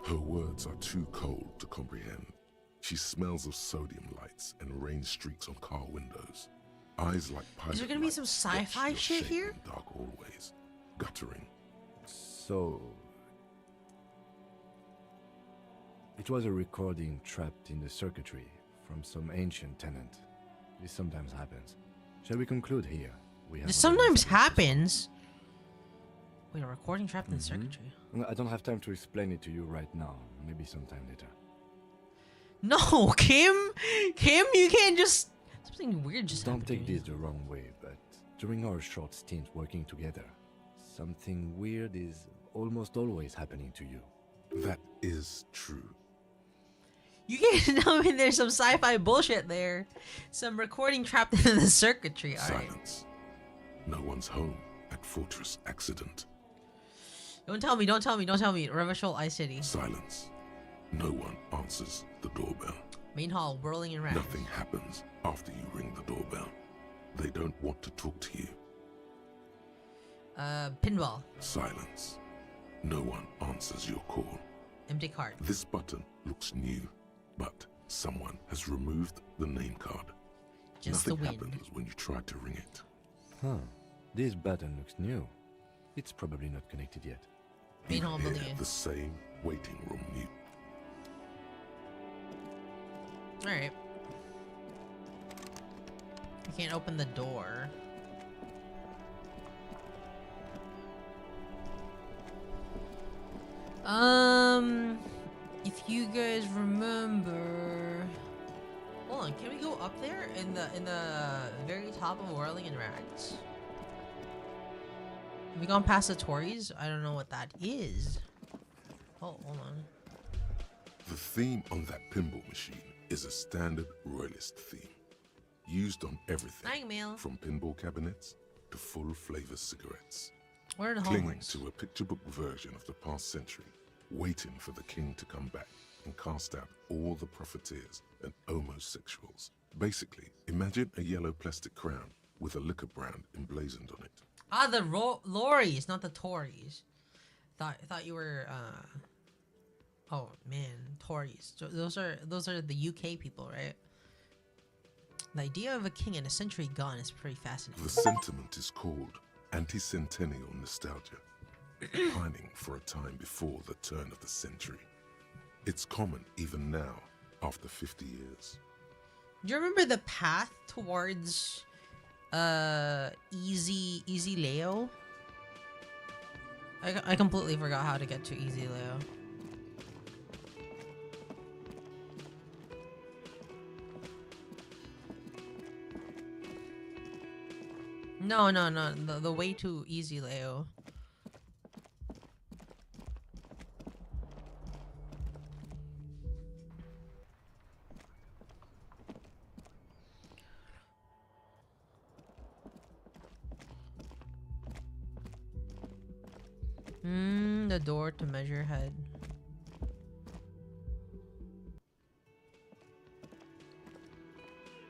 Her words are too cold to comprehend. She smells of sodium lights and rain streaks on car windows. Eyes like pilot Is there gonna be some lights watch sci-fi your shit shape here? in dark hallways, guttering. So... it was a recording trapped in the circuitry from some ancient tenant. This sometimes happens. Shall we conclude here? We have This other sometimes information. happens. Wait, a recording trapped in the circuitry? I don't have time to explain it to you right now. Maybe sometime later. No, Kim! Kim, you can't just... Something weird just Don't happened. take this the wrong way, but during our short stint working together, something weird is almost always happening to you. That is true. You can't tell me there's some sci-fi bullshit there. Some recording trapped in the circuitry. Alright. Silence. No one's home at Fortress Accident. Don't tell me, don't tell me, don't tell me. Revachol Ice City. Silence. No one answers the doorbell. Main hall, whirling in rags. Nothing happens after you ring the doorbell. They don't want to talk to you. Pinball. Silence. No one answers your call. Empty card. This button looks new, but someone has removed the name card. Just Nothing the wind. happens when you try to ring it. Huh. This button looks new. It's probably not connected yet. Main You hall hear building. the same waiting room mute. Alright. You can't open the door. If you guys remember, hold on, can we go up there in the very top of Whirling in Rags? Have we gone past the Tories? I don't know what that is. Oh, hold on. The theme on that pinball machine is a standard royalist theme. used on everything, Night meal. from pinball cabinets to full-flavor cigarettes. Where are the Clinging hallways? to a picture book version of the past century, waiting for the king to come back and cast out all the profiteers and homosexuals. Basically, imagine a yellow plastic crown with a liquor brand emblazoned on it. Ah, the lorries, not the Tories. Thought you were oh man, Tories. So those are the UK people, right? The idea of a king in a century gone is pretty fascinating. The sentiment is called anti-centennial nostalgia, pining for a time before the turn of the century. It's common even now, after 50 years. Do you remember the path towards Easy Leo? I completely forgot how to get to Easy Leo. No, the way to Easy Leo. The door to measure head.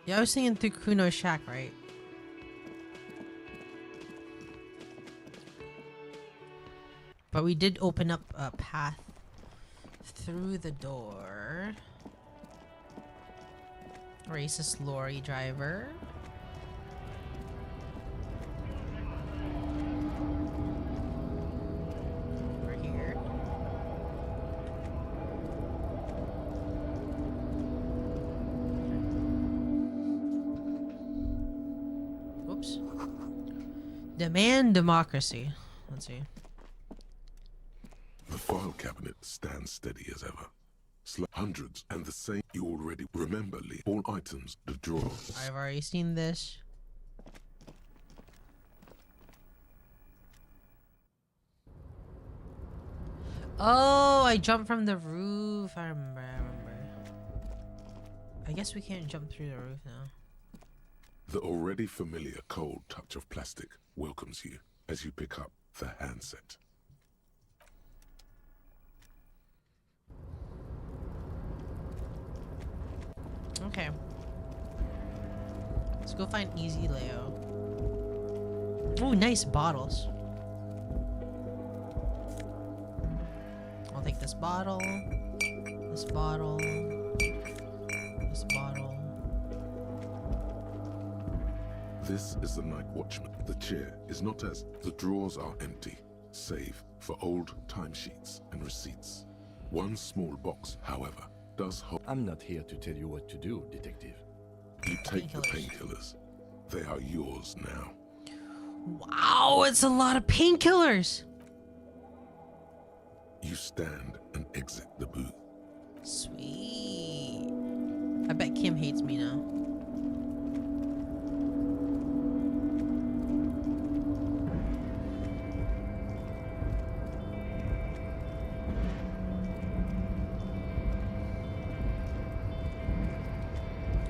Yeah, I was thinking through Kuno's shack, right? But we did open up a path through the door. Racist lorry driver. Over here. Whoops. Demand democracy. Let's see. The file cabinet stands steady as ever. Hundreds and the same. You already remember, Lee. All items, the drawers. I've already seen this. Oh, I jumped from the roof. I remember. I guess we can't jump through the roof now. The already familiar cold touch of plastic welcomes you as you pick up the handset. Okay. Let's go find Easy Leo. Oh, nice bottles. I'll take this bottle. This bottle. This bottle. This is the night watchman. The chair is not as the drawers are empty, save for old timesheets and receipts. One small box, however, does hold. I'm not here to tell you what to do, detective. You take the painkillers. They are yours now. Wow, it's a lot of painkillers. You stand and exit the booth. Sweet. I bet Kim hates me now.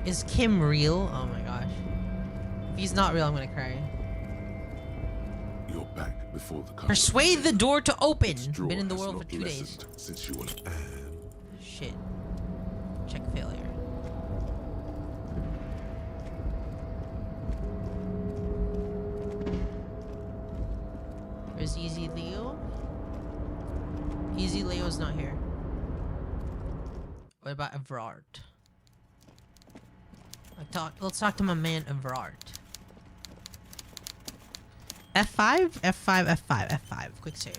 Is Kim real? Oh my gosh. If he's not real, I'm gonna cry. You're back before the Persuade the door to open. Drawer Been in the has world for not 2 days. lessened since you were. Shit. Check failure. Where's Easy Leo? Easy Leo's not here. What about Everard? Let's talk to my man Everard. F5? F5, F5, F5. Quick save.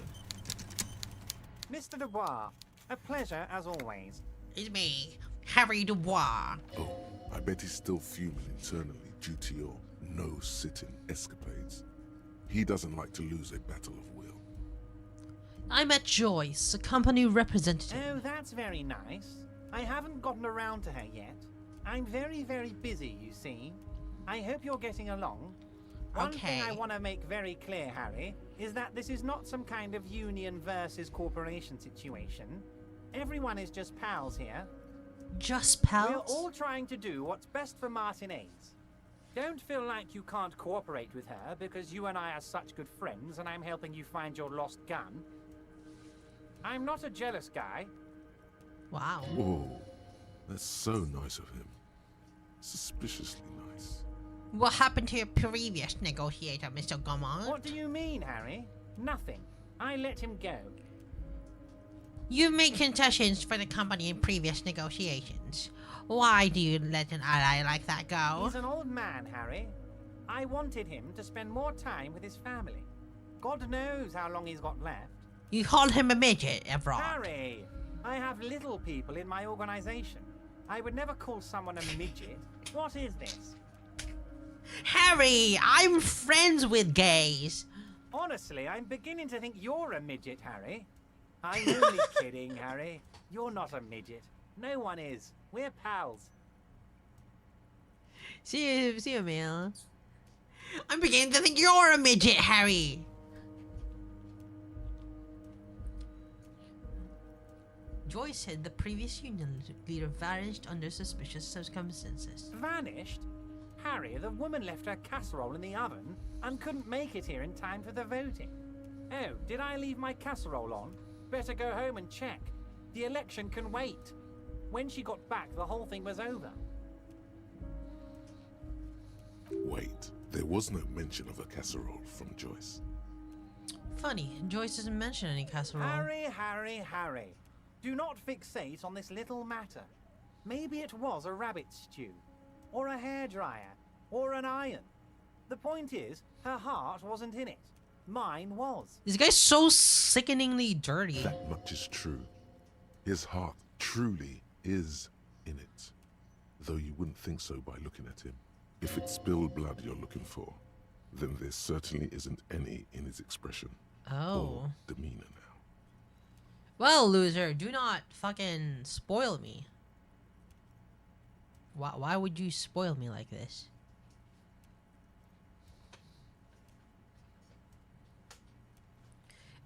Mr. Dubois, a pleasure as always. It's me, Harry Dubois. Oh, I bet he's still fuming internally due to your no-sitting escapades. He doesn't like to lose a battle of will. I met Joyce, a company representative. Oh, that's very nice. I haven't gotten around to her yet. I'm very, very busy, you see. I hope you're getting along. One thing I want to make very clear, Harry, is that this is not some kind of union versus corporation situation. Everyone is just pals here. Just pals? We're all trying to do what's best for Martinez. Don't feel like you can't cooperate with her because you and I are such good friends and I'm helping you find your lost gun. I'm not a jealous guy. Wow. Whoa, that's so nice of him. Suspiciously nice. What happened to your previous negotiator, Mr. Gaumont? What do you mean, Harry? Nothing. I let him go. You've made concessions for the company in previous negotiations. Why do you let an ally like that go? He's an old man, Harry. I wanted him to spend more time with his family. God knows how long he's got left. You called him a midget, Evrod. Harry, I have little people in my organization. I would never call someone a midget. What is this? Harry, I'm friends with gays. Honestly, I'm beginning to think you're a midget, Harry. I'm only kidding, Harry. You're not a midget. No one is. We're pals. See you, man. I'm beginning to think you're a midget, Harry. Joyce said the previous union leader vanished under suspicious circumstances. Vanished? Harry, the woman left her casserole in the oven and couldn't make it here in time for the voting. Oh, did I leave my casserole on? Better go home and check. The election can wait. When she got back, the whole thing was over. Wait, there was no mention of a casserole from Joyce. Funny, Joyce doesn't mention any casserole. Harry. Do not fixate on this little matter. Maybe it was a rabbit stew, or a hairdryer, or an iron. The point is, her heart wasn't in it. Mine was. This guy's so sickeningly dirty. That much is true. His heart truly is in it. Though you wouldn't think so by looking at him. If it's spilled blood you're looking for, then there certainly isn't any in his expression. Or demeanor now. Well, loser, do not fucking spoil me. Why would you spoil me like this?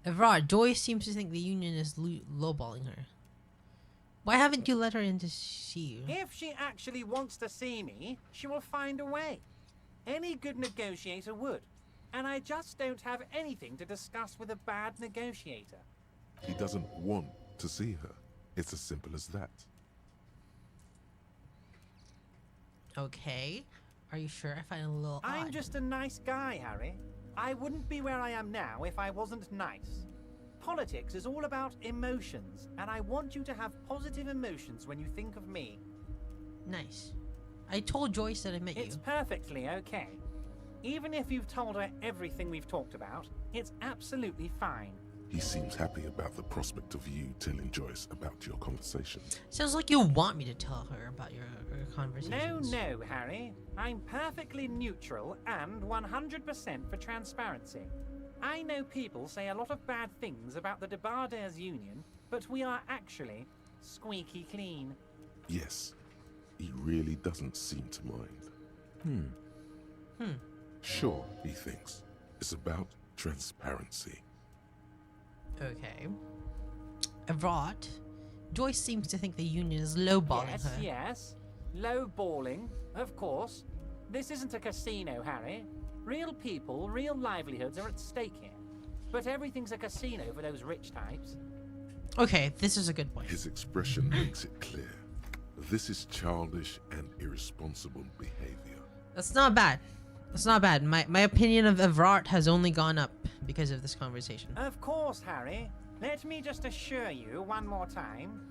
Evrod, Joyce seems to think the union is lowballing her. Why haven't you let her in to see you? If she actually wants to see me, she will find a way. Any good negotiator would. And I just don't have anything to discuss with a bad negotiator. He doesn't want to see her. It's as simple as that. Okay. Are you sure? I find it a little odd. I'm just a nice guy, Harry. I wouldn't be where I am now if I wasn't nice. Politics is all about emotions, and I want you to have positive emotions when you think of me. Nice. I told Joyce that I met you. It's perfectly okay. Even if you've told her everything we've talked about, it's absolutely fine. He seems happy about the prospect of you telling Joyce about your conversation. Sounds like you want me to tell her about your conversations. No, Harry. I'm perfectly neutral and 100% for transparency. I know people say a lot of bad things about the DUBOIS union, but we are actually squeaky clean. Yes, he really doesn't seem to mind. Sure, he thinks. It's about transparency. Okay. Evrod, Joyce seems to think the union is lowballing her. Yes. Lowballing, of course. This isn't a casino, Harry. Real people, real livelihoods are at stake here. But everything's a casino for those rich types. Okay, this is a good point. His expression makes it clear. This is childish and irresponsible behavior. That's not bad. That's not bad. My opinion of Evrod has only gone up because of this conversation. Of course, Harry. Let me just assure you one more time.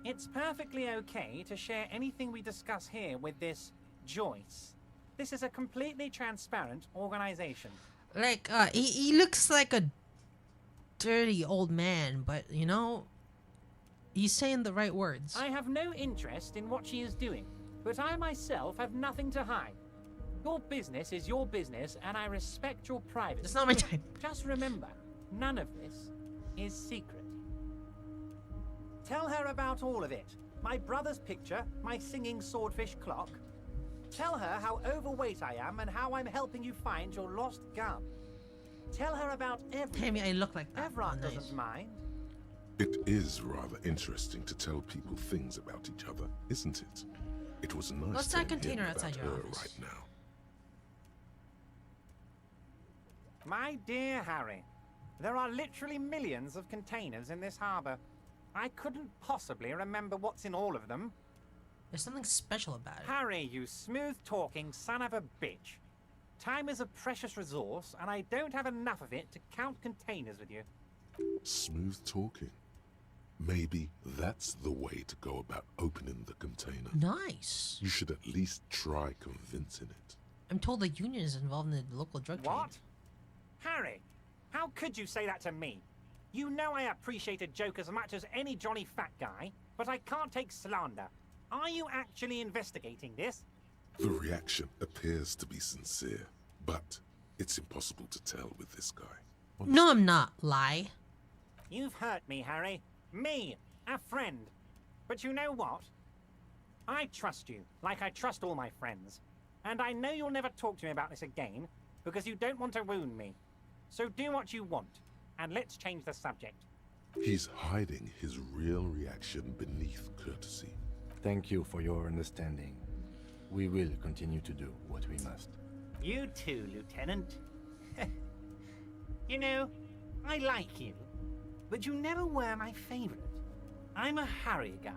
It's perfectly okay to share anything we discuss here with this Joyce. This is a completely transparent organization. Like, he looks like a dirty old man, but, you know, he's saying the right words. I have no interest in what she is doing, but I myself have nothing to hide. Your business is your business, and I respect your privacy. It's not my time. Just remember, none of this is secret. Tell her about all of it. My brother's picture, my singing swordfish clock. Tell her how overweight I am and how I'm helping you find your lost gun. Tell her about everything. Tammy, I look like that. Evrod Nice. doesn't mind. It is rather interesting to tell people things about each other, isn't it? It was nice What's that telling him container about outside your her office? right now. My dear Harry, there are literally millions of containers in this harbor. I couldn't possibly remember what's in all of them. There's something special about it. Harry, you smooth-talking son of a bitch. Time is a precious resource, and I don't have enough of it to count containers with you. Smooth talking. Maybe that's the way to go about opening the container. Nice. You should at least try convincing it. I'm told the union is involved in the local drug trade. What? Harry, how could you say that to me? You know I appreciate a joke as much as any jolly fat guy, but I can't take slander. Are you actually investigating this? The reaction appears to be sincere, but it's impossible to tell with this guy. No, I'm not. Lie. You've hurt me, Harry. Me, a friend. But you know what? I trust you, like I trust all my friends. And I know you'll never talk to me about this again, because you don't want to wound me. So do what you want, and let's change the subject. He's hiding his real reaction beneath courtesy. Thank you for your understanding. We will continue to do what we must. You too, Lieutenant. You know, I like you, but you never were my favorite. I'm a Harry guy.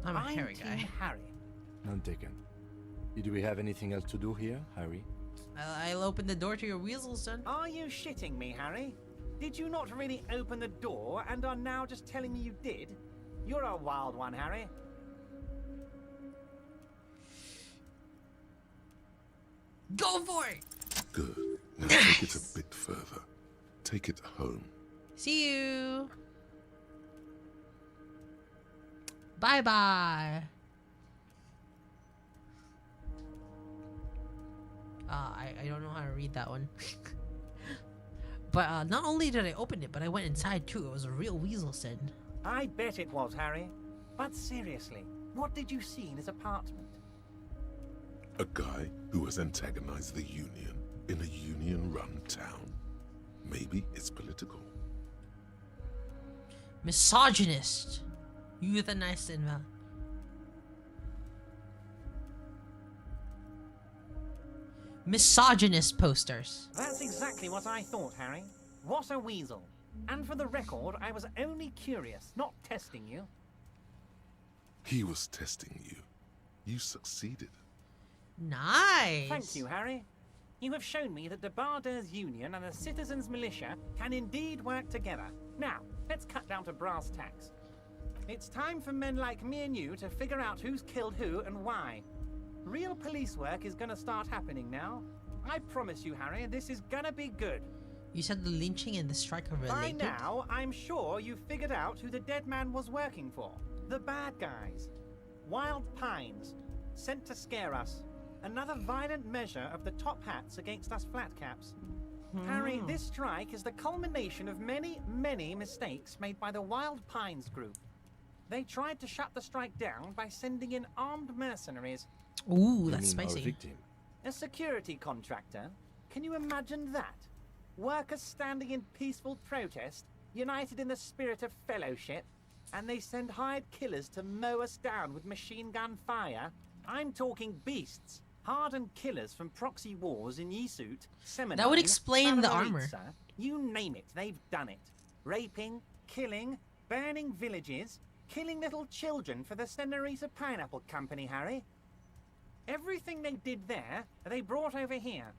I'm a Harry guy. Team Harry. None taken. Do we have anything else to do here, Harry? I'll open the door to your weasel, son. Are you shitting me, Harry? Did you not really open the door and are now just telling me you did? You're a wild one, Harry. Go for it! Good. Now take it a bit further. Take it home. See you. Bye-bye. I don't know how to read that one. But not only did I open it, but I went inside too. It was a real weasel, son. I bet it was, Harry. But seriously, what did you see in his apartment? A guy who has antagonized the Union in a Union-run town. Maybe it's political. Misogynist. Euthanized in misogynist posters. That's exactly what I thought, Harry. What a weasel. And for the record, I was only curious, not testing you. He was testing you. You succeeded. Nice. Thank you, Harry. You have shown me that the Barders Union and the Citizens Militia can indeed work together. Now, let's cut down to brass tacks. It's time for men like me and you to figure out who's killed who and why. Real police work is gonna start happening now. I promise you, Harry, this is gonna be good. You said the lynching and the strike are related? By now, I'm sure you've figured out who the dead man was working for. The bad guys. Wild Pines. Sent to scare us. Another violent measure of the top hats against us flatcaps. Harry, this strike is the culmination of many, many mistakes made by the Wild Pines group. They tried to shut the strike down by sending in armed mercenaries. Ooh, that's spicy. Our victim? A security contractor? Can you imagine that? Workers standing in peaceful protest, united in the spirit of fellowship, and they send hired killers to mow us down with machine gun fire? I'm talking beasts. Hardened killers from proxy wars in Yesut, Seminole, that would explain the armor. Maritza, you name it, they've done it. Raping, killing, burning villages, killing little children for the Senorita Pineapple Company, Harry. Everything they did there, they brought over here.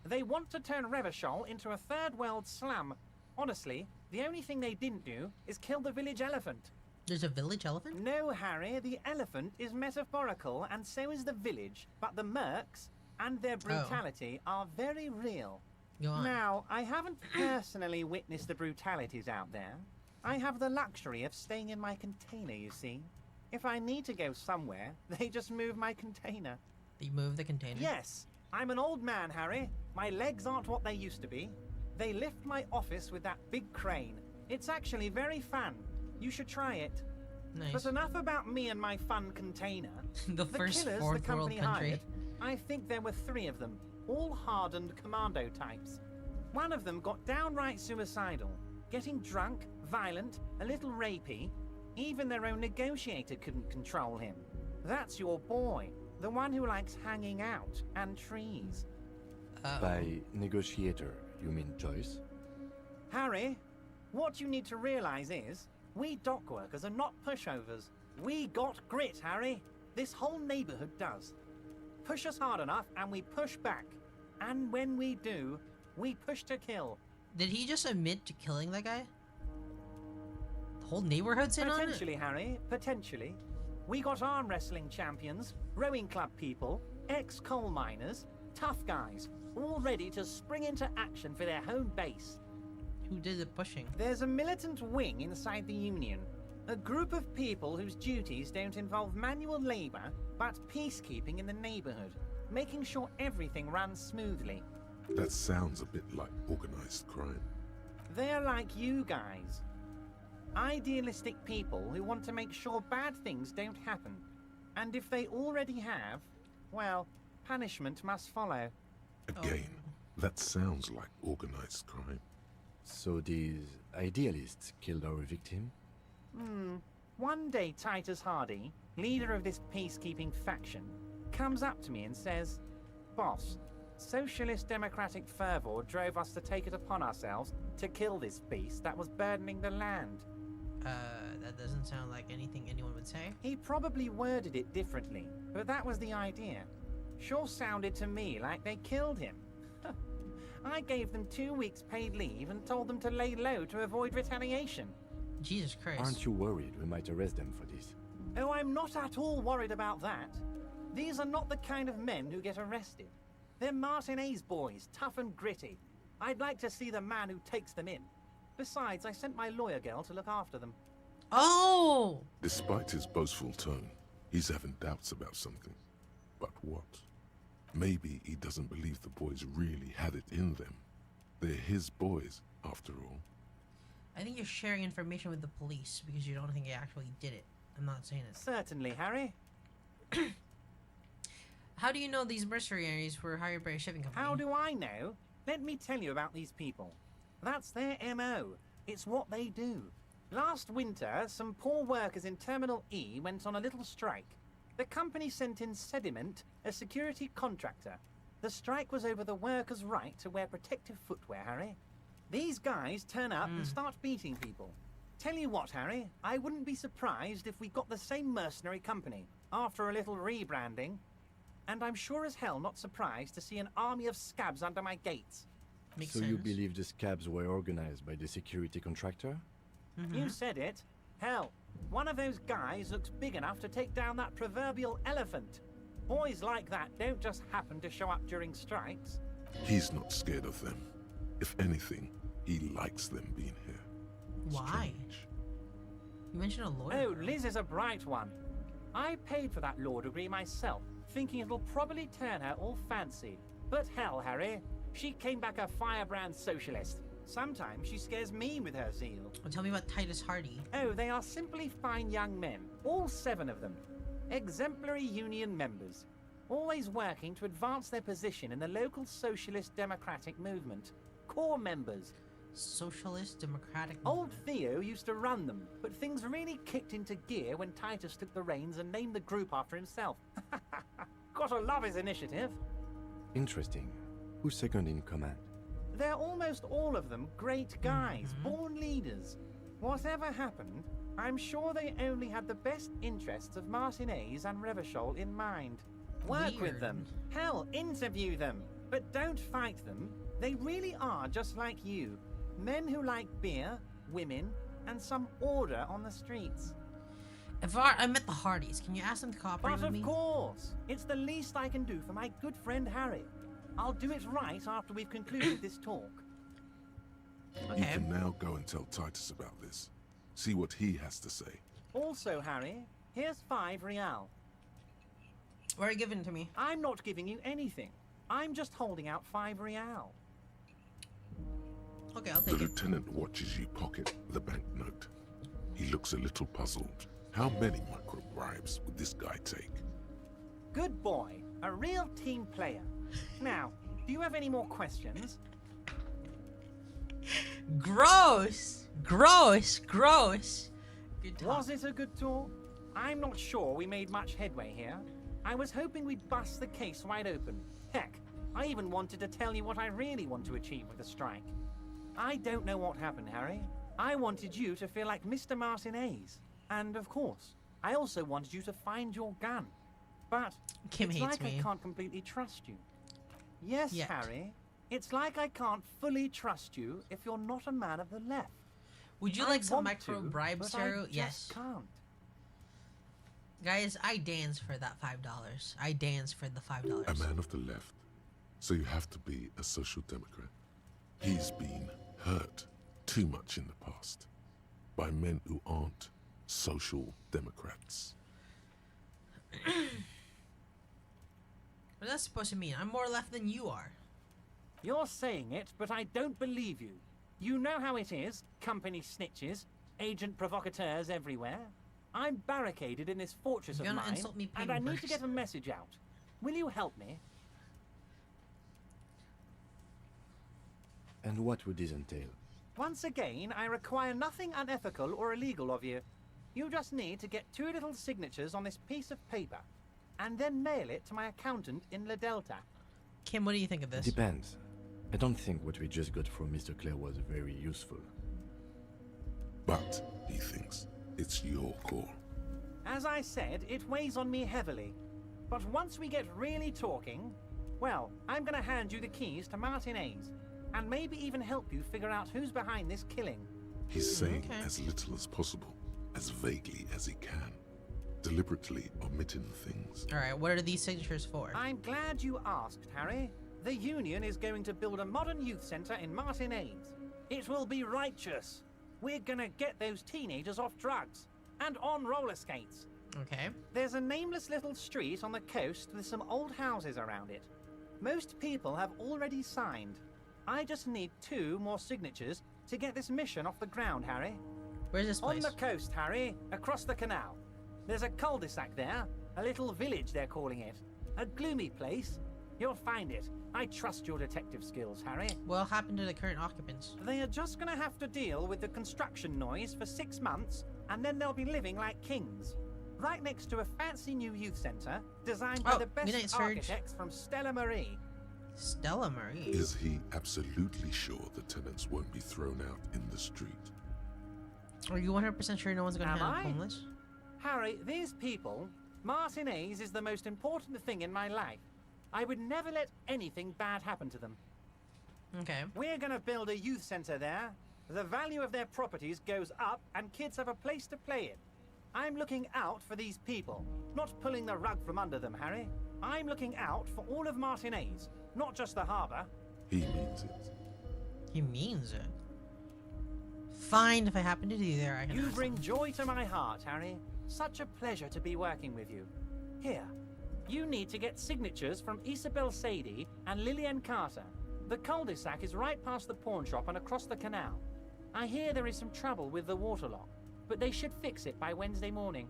They want to turn Revachol into a third world slum. Honestly, the only thing they didn't do is kill the village elephant. There's a village elephant? No, Harry, the elephant is metaphorical and so is the village, but the mercs and their brutality are very real. Go on. Now, I haven't personally witnessed the brutalities out there. I have the luxury of staying in my container, you see. If I need to go somewhere, they just move my container. They move the container? Yes. I'm an old man, Harry. My legs aren't what they used to be. They lift my office with that big crane. It's actually very fun. You should try it. Nice. But enough about me and my fun container. the first killers fourth the company world country. hired, I think there were 3 of them, all hardened commando types. One of them got downright suicidal, getting drunk, violent, a little rapey. Even their own negotiator couldn't control him. That's your boy, the one who likes hanging out and trees. By negotiator, You mean Joyce? Harry, what you need to realize is, we dock workers are not pushovers. We got grit, Harry. This whole neighborhood does. Push us hard enough and we push back. And when we do, we push to kill. Did he just admit to killing that guy? The whole neighborhood's in on it? Potentially, Harry, potentially. We got arm wrestling champions, rowing club people, ex-coal miners, tough guys, all ready to spring into action for their home base. Who did the pushing? There's a militant wing inside the Union. A group of people whose duties don't involve manual labor, but peacekeeping in the neighborhood, making sure everything runs smoothly. That sounds a bit like organized crime. They're like you guys. Idealistic people who want to make sure bad things don't happen. And if they already have, well, punishment must follow. Again, that sounds like organized crime. So these idealists killed our victim? One day Titus Hardy, leader of this peacekeeping faction, comes up to me and says, "Boss, socialist democratic fervor drove us to take it upon ourselves to kill this beast that was burdening the land." That doesn't sound like anything anyone would say. He probably worded it differently, but that was the idea. Sure sounded to me like they killed him. I gave them 2 weeks paid leave and told them to lay low to avoid retaliation. Jesus Christ. Aren't you worried we might arrest them for this? Oh, I'm not at all worried about that. These are not the kind of men who get arrested. They're Martinez boys, tough and gritty. I'd like to see the man who takes them in. Besides, I sent my lawyer girl to look after them. Oh! Despite his boastful tone, he's having doubts about something. But what? Maybe he doesn't believe the boys really had it in them. They're his boys, after all. I think you're sharing information with the police because you don't think they actually did it. I'm not saying it. Certainly, Harry. How do you know these mercenaries were hired by a shipping company? How do I know? Let me tell you about these people. That's their MO. It's what they do. Last winter, some poor workers in Terminal E went on a little strike. The company sent in Sediment, a security contractor. The strike was over the workers' right to wear protective footwear, Harry. These guys turn up and start beating people. Tell you what, Harry, I wouldn't be surprised if we got the same mercenary company after a little rebranding. And I'm sure as hell not surprised to see an army of scabs under my gates. Makes So sense. you believe the scabs were organized by the security contractor? You said it. Hell, one of those guys looks big enough to take down that proverbial elephant. Boys like that don't just happen to show up during strikes. He's not scared of them. If anything, he likes them being here. Why? Strange. You mentioned a lawyer. Oh, Liz is a bright one. I paid for that law degree myself, thinking it'll probably turn her all fancy. But hell, Harry, she came back a firebrand socialist. Sometimes she scares me with her zeal. Well, tell me about Titus Hardy. Oh, they are simply fine young men, all 7 of them. Exemplary union members, always working to advance their position in the local socialist democratic movement. Core members. Socialist Democratic Old Theo used to run them, but things really kicked into gear when Titus took the reins and named the group after himself. Gotta love his initiative. Interesting. Who's second in command? They're almost all of them great guys, born leaders. Whatever happened, I'm sure they only had the best interests of Martinez and Revachol in mind. Work with Weird. them. Hell, interview them. But don't fight them. They really are just like you. Men who like beer, women, and some order on the streets. If I met the Hardys, can you ask them to cooperate But with of me? course, it's the least I can do for my good friend Harry. I'll do it right after we've concluded this talk. You can now go and tell Titus about this. See what he has to say. Also, Harry, here's 5 real. Why are you giving it to me? I'm not giving you anything. I'm just holding out 5 real. Okay, I'll The take it. lieutenant watches you pocket the banknote. He looks a little puzzled. How many micro bribes would this guy take? Good boy. A real team player. Now, do you have any more questions? Gross! Gross! Gross! Good talk. Was it a good talk? I'm not sure we made much headway here. I was hoping we'd bust the case wide open. Heck, I even wanted to tell you what I really want to achieve with the strike. I don't know what happened, Harry. I wanted you to feel like Mr. Martinez. And of course, I also wanted you to find your gun. But Kim it's hates like me. I can't completely trust you. Yes, Yet. Harry. It's like I can't fully trust you if you're not a man of the left. Would you I like some want micro to, bribes, but I Taro? just Yes. can't. Guys, I dance for that $5. I dance for the $5. A man of the left. So you have to be a social democrat. He's been hurt too much in the past by men who aren't social democrats. What that's supposed to mean? I'm more left than you are. You're saying it, but I don't believe you. You know how it is, company snitches, agent provocateurs everywhere. I'm barricaded in this fortress You're of gonna mine, insult me, and I need to first. get a message out. Will you help me? And what would this entail? Once again, I require nothing unethical or illegal of you. You just need to get 2 little signatures on this piece of paper, and then mail it to my accountant in La Delta. Kim, what do you think of this? Depends. I don't think what we just got from Mr. Clare was very useful. But, he thinks, it's your call. As I said, it weighs on me heavily. But once we get really talking, well, I'm gonna hand you the keys to Martinez, and maybe even help you figure out who's behind this killing. He's saying Okay. as little as possible, as vaguely as he can, deliberately omitting things. Alright, what are these signatures for? I'm glad you asked, Harry. The Union is going to build a modern youth centre in Martinez. It will be righteous. We're gonna get those teenagers off drugs and on roller skates. Okay. There's a nameless little street on the coast with some old houses around it. Most people have already signed. I just need 2 more signatures to get this mission off the ground, Harry. Where's this place? On the coast, Harry, across the canal. There's a cul-de-sac there, a little village they're calling it. A gloomy place. You'll find it. I trust your detective skills, Harry. What happened to the current occupants? They are just gonna have to deal with the construction noise for 6 months, and then they'll be living like kings. Right next to a fancy new youth centre, designed by the good night, best Serge. architects from Stella Marie. Stella Marie. Is he absolutely sure the tenants won't be thrown out in the street? Are you 100% sure no one's gonna Am end up I? homeless? Harry, these people, Martinez is the most important thing in my life. I would never let anything bad happen to them. Okay. We're gonna build a youth centre there. The value of their properties goes up and kids have a place to play in. I'm looking out for these people, not pulling the rug from under them, Harry. I'm looking out for all of Martinez, not just the harbour. He means it. He means it. Fine, if I happen to do there, I can You ask bring them. joy to my heart, Harry. Such a pleasure to be working with you. Here, you need to get signatures from Isabel Sadie and Lillian Carter. The cul-de-sac is right past the pawn shop and across the canal. I hear there is some trouble with the waterlock, but they should fix it by Wednesday morning.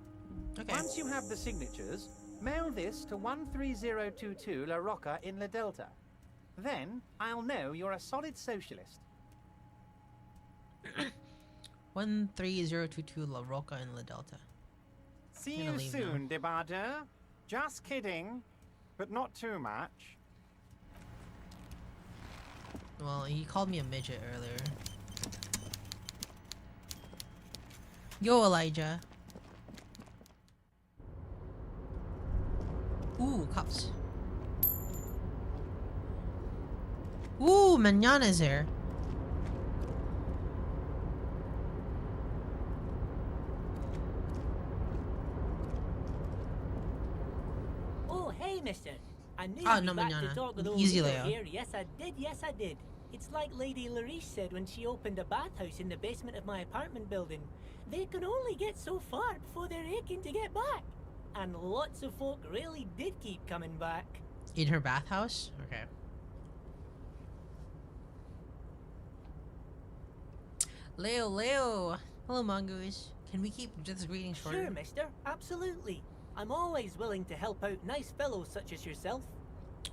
Okay. Once you have the signatures, mail this to 13022 La Rocca in La Delta. Then I'll know you're a solid socialist. 13022 La Rocca in La Delta. See I'm gonna you leave soon, Debardeur. Just kidding, but not too much. Well, he called me a midget earlier. Yo, Elijah. Ooh, cups. Ooh, Manana's here. Oh, hey, mister. I knew Ah, you'd no, be back manana. to talk with old Easy, Leo Leo. here. Yes, I did. Yes, I did. It's like Lady Larice said when she opened a bathhouse in the basement of my apartment building. They can only get so far before they're aching to get back. And lots of folk really did keep coming back. In her bathhouse? Okay. Leo. Hello, Mongoose. Can we keep this greeting shorter? Sure, mister. Absolutely. I'm always willing to help out nice fellows such as yourself.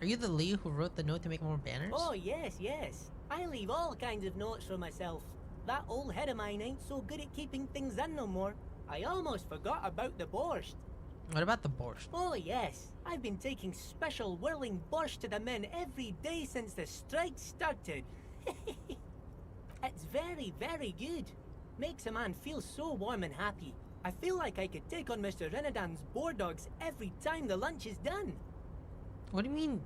Are you the Leo who wrote the note to make more banners? Oh, yes, yes. I leave all kinds of notes for myself. That old head of mine ain't so good at keeping things in no more. I almost forgot about the borscht. What about the borscht? Oh yes, I've been taking special whirling borscht to the men every day since the strike started. It's very, very good. Makes a man feel so warm and happy. I feel like I could take on Mr. Renadan's boar dogs every time the lunch is done. What do you mean?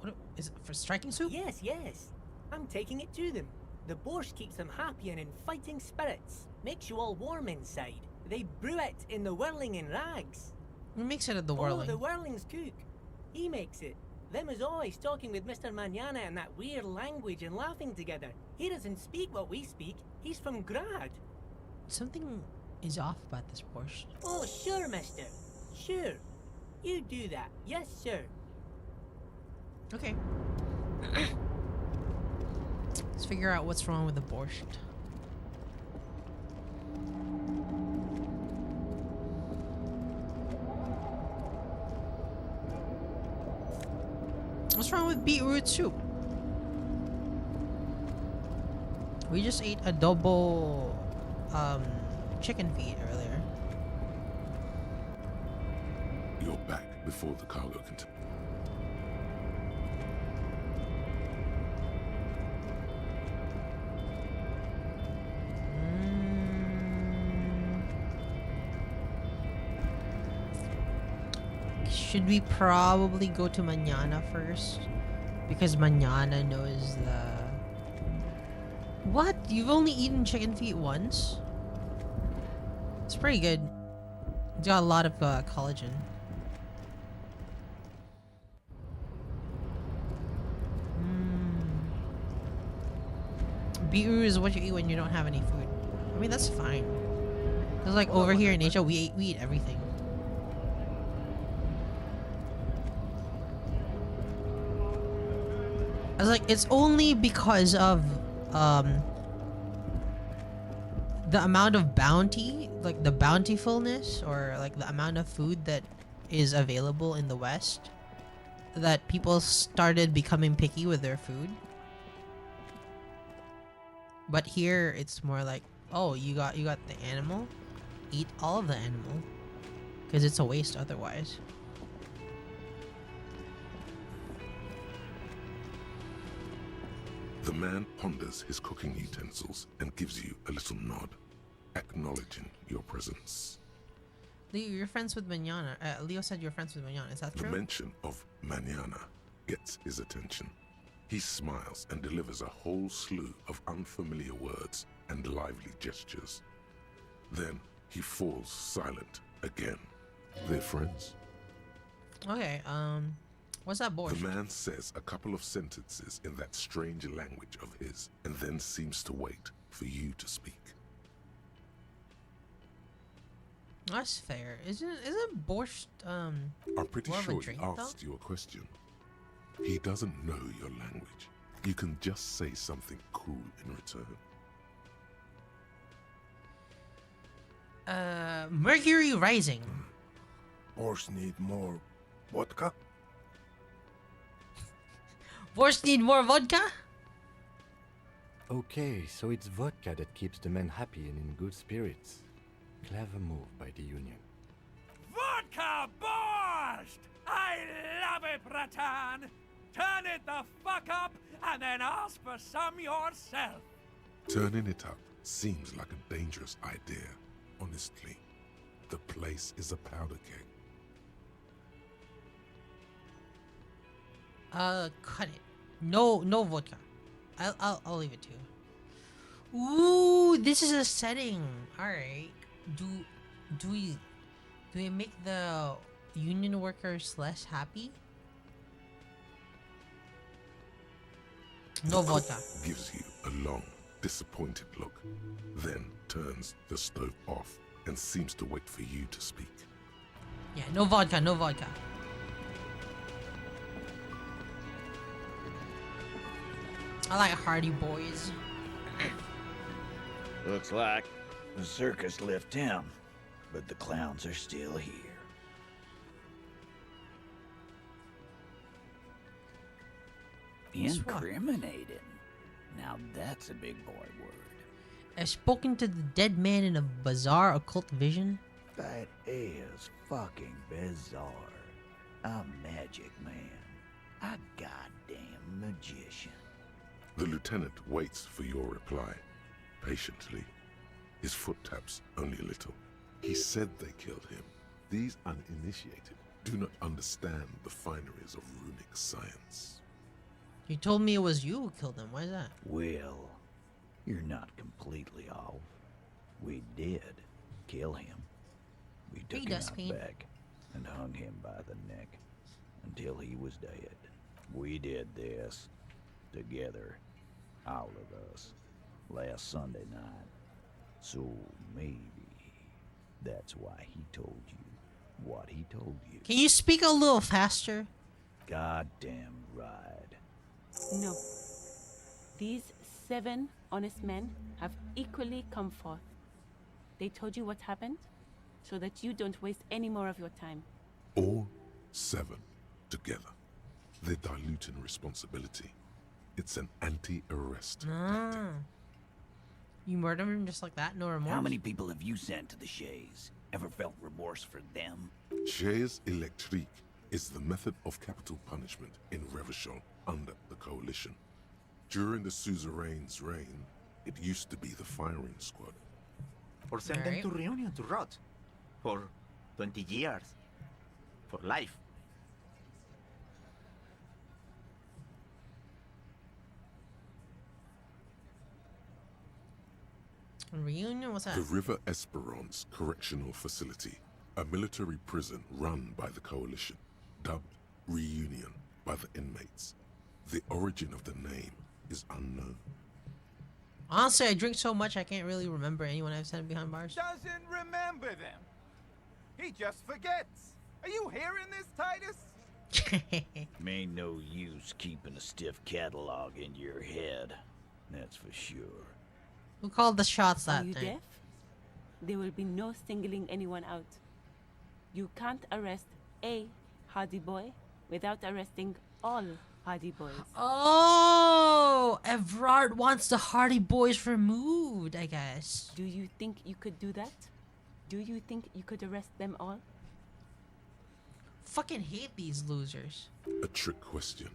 What is it for striking soup? Yes, yes. I'm taking it to them. The borscht keeps them happy and in fighting spirits. Makes you all warm inside. They brew it in the whirling in rags. What makes it at the whirling? Oh, the whirling's cook. He makes it. Them is always talking with Mr. Manana in that weird language and laughing together. He doesn't speak what we speak. He's from Grad. Something is off about this borscht. Oh, sure, mister. Sure. You do that. Yes, sir. Okay. Let's figure out what's wrong with the borscht. What's wrong with beetroot soup? We just ate adobo chicken feet earlier. You're back before the cargo container. Should we probably go to Manana first? Because Manana knows the... What? You've only eaten chicken feet once? It's pretty good. It's got a lot of collagen. Beetroot is what you eat when you don't have any food. I mean, that's fine. Cause like over here in Asia, we eat everything. I was like, it's only because of the amount of bounty, like the bountifulness, or like the amount of food that is available in the West, that people started becoming picky with their food. But here it's more like, oh, you got the animal, eat all of the animal, because it's a waste otherwise. The man ponders his cooking utensils and gives you a little nod, acknowledging your presence. Leo, you're friends with Manana. Leo said you're friends with Manana. Is that true? The mention of Manana gets his attention. He smiles and delivers a whole slew of unfamiliar words and lively gestures. Then he falls silent again. They're friends. Okay, what's that borscht? The man says a couple of sentences in that strange language of his, and then seems to wait for you to speak. That's fair. Isn't borscht I'm pretty more of a sure drink, he asked you a question. He doesn't know your language. You can just say something cool in return. Mercury Rising. Borscht need more vodka? Borscht need more vodka? Okay, so it's vodka that keeps the men happy and in good spirits. Clever move by the Union. Vodka borscht! I love it, Bratan! Turn it the fuck up and then ask for some yourself! Turning it up seems like a dangerous idea, honestly. The place is a powder keg. Cut it. No vodka. I'll leave it to you. Ooh, this is a setting. All right. Do we make the union workers less happy? No vodka. Gives you a long, disappointed look, then turns the stove off and seems to wait for you to speak. Yeah, no vodka, no vodka. I like Hardy Boys. Looks like the circus left town, but the clowns are still here. Incriminating. Now that's a big boy word. I've spoken to the dead man in a bizarre occult vision. That is fucking bizarre. A magic man. A goddamn magician. The lieutenant waits for your reply, patiently. His foot taps only a little. He said they killed him. These uninitiated do not understand the fineries of runic science. You told me it was you who killed him. Why is that? Well, you're not completely off. We did kill him. We took him out back and hung him by the neck until he was dead. We did this together, all of us, last Sunday night. So maybe that's why he told you what he told you. Can you speak a little faster? Goddamn right. No. These 7 honest men have equally come forth. They told you what happened so that you don't waste any more of your time. All 7 together. They dilute in responsibility. It's an anti-arrest tactic. You murdered him just like that? No remorse? How many people have you sent to the Shays? Ever felt remorse for them? Chaise électrique is the method of capital punishment in Revachol under the Coalition. During the suzerain's reign, it used to be the firing squad. Or send them to Reunion to rot. For 20 years. For life. Reunion? What's that? The River Esperance Correctional Facility, a military prison run by the Coalition, dubbed Reunion by the inmates. The origin of the name is unknown. Honestly, I drink so much I can't really remember anyone I've sent behind bars. Doesn't remember them. He just forgets. Are you hearing this, Titus? Ain't no use keeping a stiff catalog in your head. That's for sure. Who called the shots that Are you day? deaf? There will be no singling anyone out. You can't arrest a Hardy Boy without arresting all Hardy Boys. Oh, Evrard wants the Hardy Boys removed, I guess. Do you think you could do that? Do you think you could arrest them all? Fucking hate these losers. A trick question.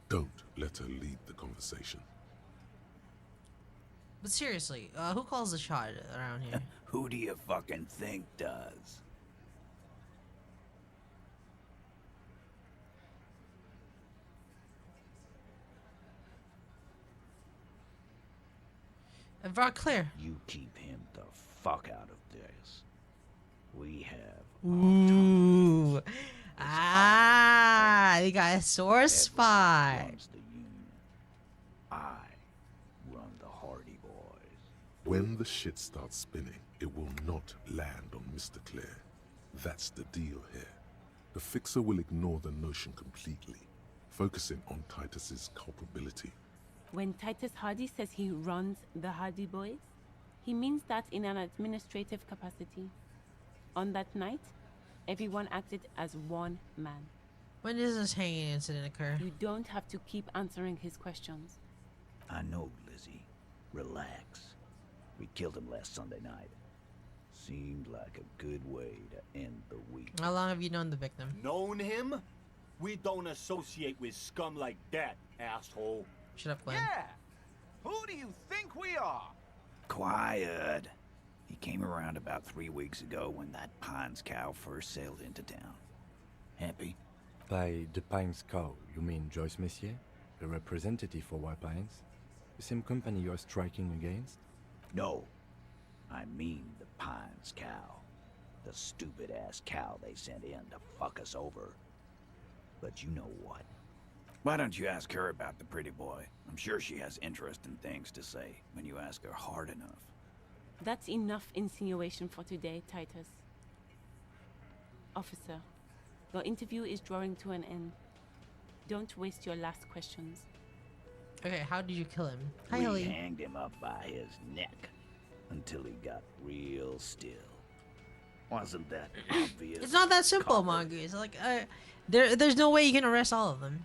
Don't let her lead the conversation. But seriously, who calls the shot around here? Who do you fucking think does? Evrard Clear. You keep him the fuck out of this. We have. Ooh. They got a sore spot. I run the Hardy Boys. When the shit starts spinning, it will not land on Mr. Clare. That's the deal here. The Fixer will ignore the notion completely, focusing on Titus's culpability. When Titus Hardy says he runs the Hardy Boys, he means that in an administrative capacity. On that night, everyone acted as one man. When does this hanging incident occur? You don't have to keep answering his questions. I know, Lizzie. Relax. We killed him last Sunday night. Seemed like a good way to end the week. How long have you known the victim? Known him? We don't associate with scum like that, asshole. Shut up, Glenn. Yeah. Who do you think we are? Quiet. He came around about 3 weeks ago when that Pines cow first sailed into town. Happy? By the Pines cow, you mean Joyce Messier? A representative for White Pines? The same company you're striking against? No. I mean the Pines cow. The stupid-ass cow they sent in to fuck us over. But you know what? Why don't you ask her about the pretty boy? I'm sure she has interesting things to say when you ask her hard enough. That's enough insinuation for today, Titus. Officer, your interview is drawing to an end. Don't waste your last questions. Okay, how did you kill him? Hi, We Ellie. hanged him up by his neck until he got real still. Wasn't that obvious? It's not that simple, Mongoose. Like, there's no way you can arrest all of them.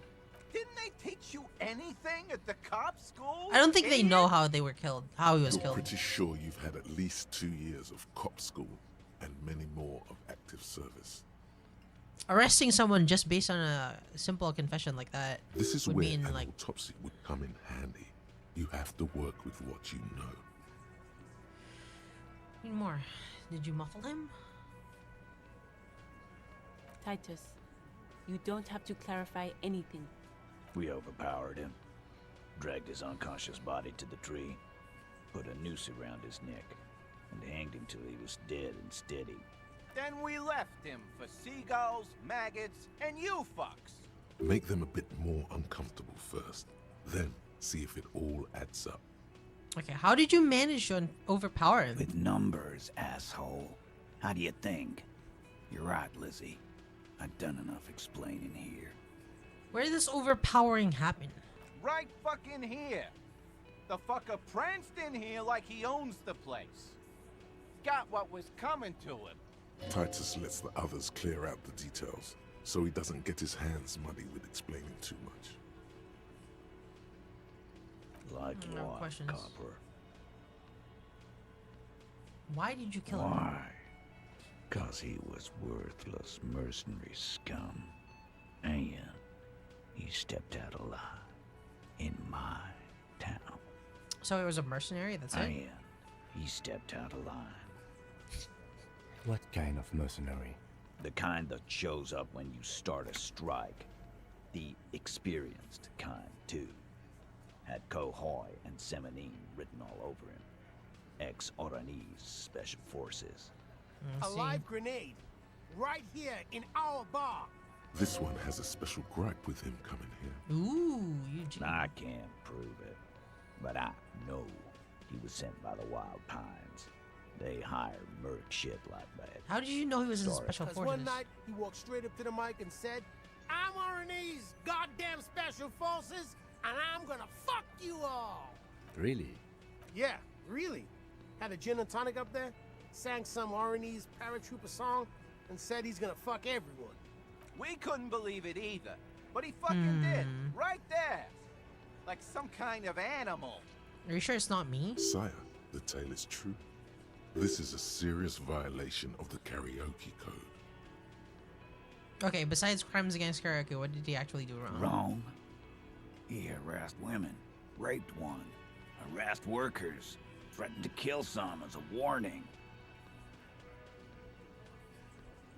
Didn't they teach you anything at the cop school? I don't think they idiot? know how they were killed, how he was You're killed. pretty sure you've had at least 2 years of cop school. and many more of active service. Arresting someone just based on a simple confession like that This is would where mean an like autopsy would come in handy. You have to work with what you know. need more. Did you muffle him? Titus, you don't have to clarify anything. We overpowered him, dragged his unconscious body to the tree, put a noose around his neck, and hanged him till he was dead and steady. Then we left him for seagulls, maggots, and you fucks. Make them a bit more uncomfortable first, then see if it all adds up. Okay, how did you manage to overpower him? With numbers, asshole. How do you think? You're right, Lizzie. I've done enough explaining here. Where did this overpowering happen? Right fucking here. The fucker pranced in here like he owns the place. Got what was coming to him. Titus lets the others clear out the details, so he doesn't get his hands muddy with explaining too much. Like what, questions. Copper? Why did you kill him? Why? 'Cause he was worthless mercenary scum. And he stepped out alive in my town. So he was a mercenary, that's it? And he stepped out alive. What kind of mercenary? The kind that shows up when you start a strike. The experienced kind, too. Had Cohoy and Semenine written all over him. Ex-Oranese Special Forces. A live grenade, right here in our bar. This one has a special gripe with him coming here. Ooh, Eugene. I can't prove it, but I know he was sent by the Wild Pines. They hire merc shit like that. How did you know he was in Sorry. Special 'Cause Forces? one night he walked straight up to the mic and said, "I'm Oranese goddamn Special Forces, and I'm gonna fuck you all." Really? Yeah, really. Had a gin and tonic up there, sang some Oranese paratrooper song, and said he's gonna fuck everyone. We couldn't believe it either, but he fucking did, right there. Like some kind of animal. Are you sure it's not me? Sire, the tale is true. This is a serious violation of the karaoke code. Okay, besides crimes against karaoke, what did he actually do wrong? Wrong. He harassed women, raped one, harassed workers, threatened to kill some as a warning.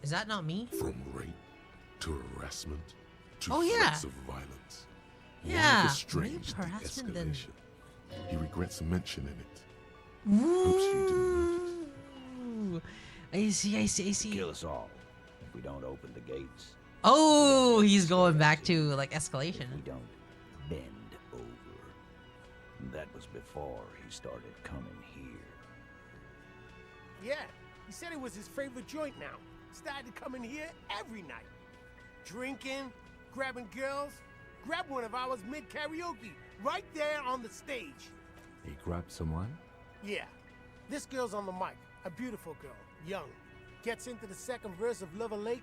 Is that not me? From rape to harassment to Oh, yeah. threats of violence. Yeah, Why the strange rape, harassment, de-escalation? He regrets mentioning it. Ooh. Hopes you didn't notice. I see. Kill us all if we don't open the gates. Oh, he's going back to like escalation. We don't bend over. That was before he started coming here. Yeah, he said it was his favorite joint now. Started coming here every night. Drinking, grabbing girls. Grabbed one of ours mid-karaoke, right there on the stage. He grabbed someone? Yeah, this girl's on the mic, a beautiful girl, young. Gets into the second verse of Lover Lake.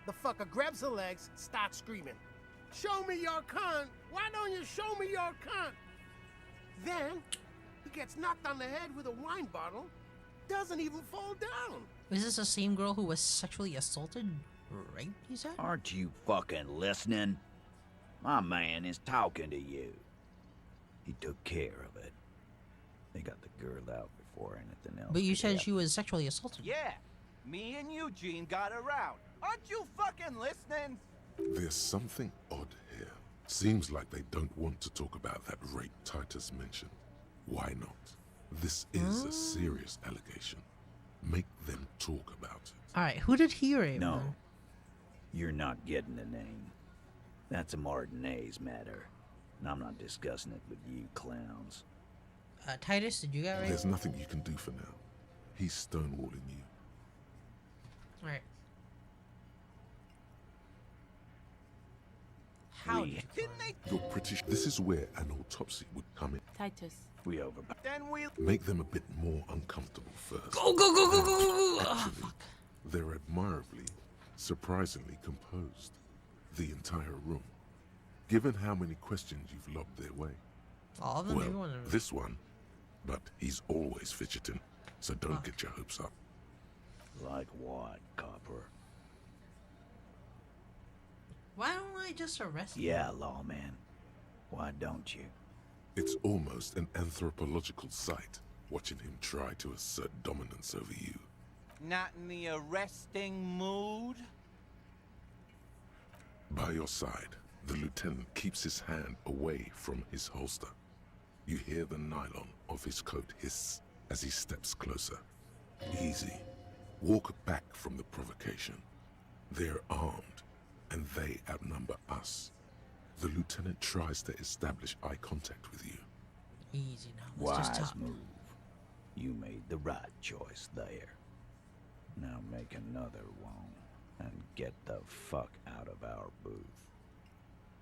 The fucker grabs her legs, starts screaming, "Show me your cunt! Why don't you show me your cunt?" Then, he gets knocked on the head with a wine bottle, doesn't even fall down. Is this the same girl who was sexually assaulted? Right, you said? Aren't you fucking listening? My man is talking to you. He took care of it. They got the girl out before anything else. But you could said happen. she was sexually assaulted. Yeah, me and Eugene got her out. Aren't you fucking listening? There's something odd here. Seems like they don't want to talk about that rape Titus mentioned. Why not? This is a serious allegation. Make them talk about it. Alright, who did he rape? No. then? You're not getting the name. That's a Martinez matter. And I'm not discussing it with you clowns. Titus, did you get raped? There's nothing you can do for now. He's stonewalling you. Alright. How did you kill him? You're pretty this is where an autopsy would come in. Titus. We over. Then we Make them a bit more uncomfortable first. Go! Oh, Actually, they're admirably, surprisingly composed. The entire room. Given how many questions you've lobbed their way. All of them? Well, Every one of them? this one. But he's always fidgeting, so don't get your hopes up. Like what, Copper? Why don't I just arrest him? Yeah, lawman. Why don't you? It's almost an anthropological sight, watching him try to assert dominance over you. Not in the arresting mood? By your side, the lieutenant keeps his hand away from his holster. You hear the nylon of his coat hiss as he steps closer. Easy. Walk back from the provocation. They're armed, and they outnumber us. The lieutenant tries to establish eye contact with you. Easy now. Let's just Wise talk. move. You made the right choice there. Now make another one and get the fuck out of our booth.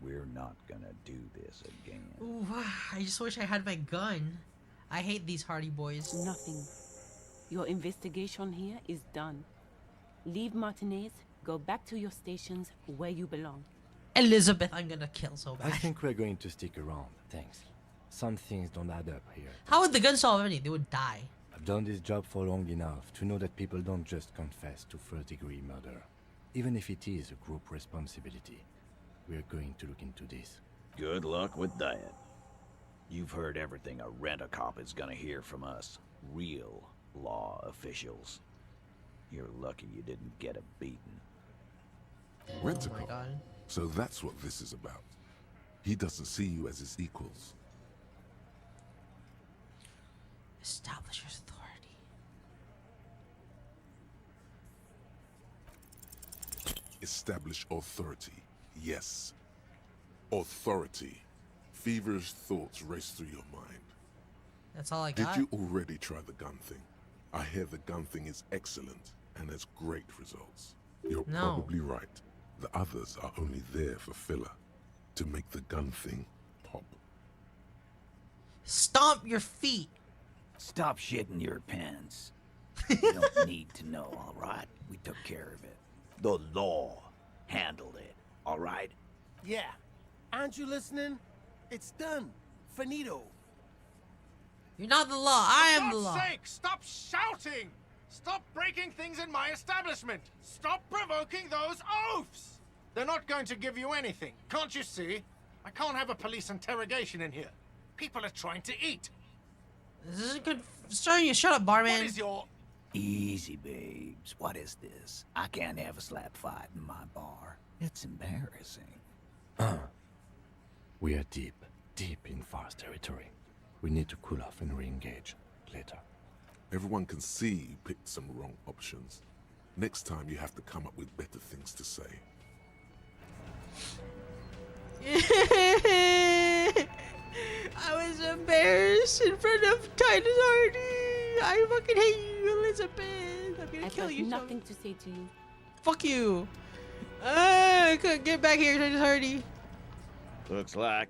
We're not gonna do this again. Ooh, I just wish I had my gun. I hate these Hardy Boys. Nothing. Your investigation here is done. Leave Martinez, go back to your stations where you belong. Elizabeth, I'm gonna kill so I bad. think we're going to stick around, thanks. Some things don't add up here. How would the gun solve anything? They would die. I've done this job for long enough to know that people don't just confess to first-degree murder. Even if it is a group responsibility, we're going to look into this. Good luck with that. You've heard everything a rent-a-cop is gonna hear from us. Real law officials. You're lucky you didn't get a beating. Rent-a-cop? God. So that's what this is about. He doesn't see you as his equals. Establish your authority. Establish authority. Yes. Authority. Feverish thoughts race through your mind. That's all I Did got. you already try the gun thing? I hear the gun thing is excellent and has great results. You're No. probably right. The others are only there for filler, to make the gun thing pop. Stomp your feet. Stop shitting your pants. You don't need to know, all right? We took care of it. The law handled it, all right? Yeah. Aren't you listening? It's done. Finito. You're not the law. I am the For law. God's sake, stop shouting! Stop breaking things in my establishment! Stop provoking those oafs! They're not going to give you anything, can't you see? I can't have a police interrogation in here. People are trying to eat. This isn't good. Sorry, you shut up, barman. What is your... Easy, babes. What is this? I can't have a slap fight in my bar. It's embarrassing. We are deep in forest territory. We need to cool off and re-engage later. Everyone can see you picked some wrong options. Next time you have to come up with better things to say. I was embarrassed in front of Titus Hardy. I fucking hate you, Elizabeth. I'm gonna kill you. Nothing to say to you. Fuck you. Get back here, Titus Hardy. Looks like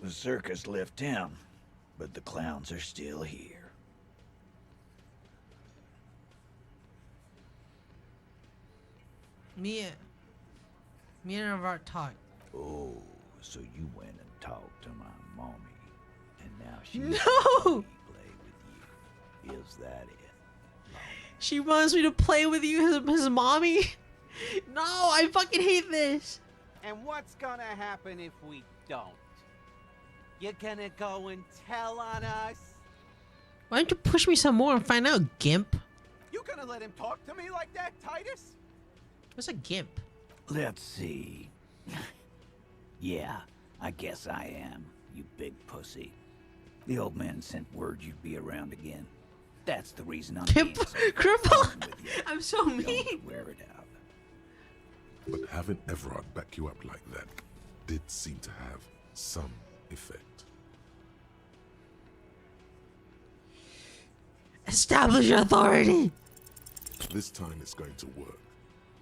the circus left town, but the clowns are still here. Me and Navarre talked. Oh, so you went and talked to my mommy, and now she No! play with you. Is that it? She wants me to play with you, his mommy. No, I fucking hate this. And what's gonna happen if we don't? You're gonna go and tell on us? Why don't you push me some more and find out, gimp? You gonna let him talk to me like that, Titus? What's a gimp? Let's see. Yeah, I guess I am, you big pussy. The old man sent word you'd be around again. That's the reason I'm being so cripple. with you. I'm so mean. Don't wear it out. But having Everard back you up like that did seem to have some effect. Establish authority. This time it's going to work.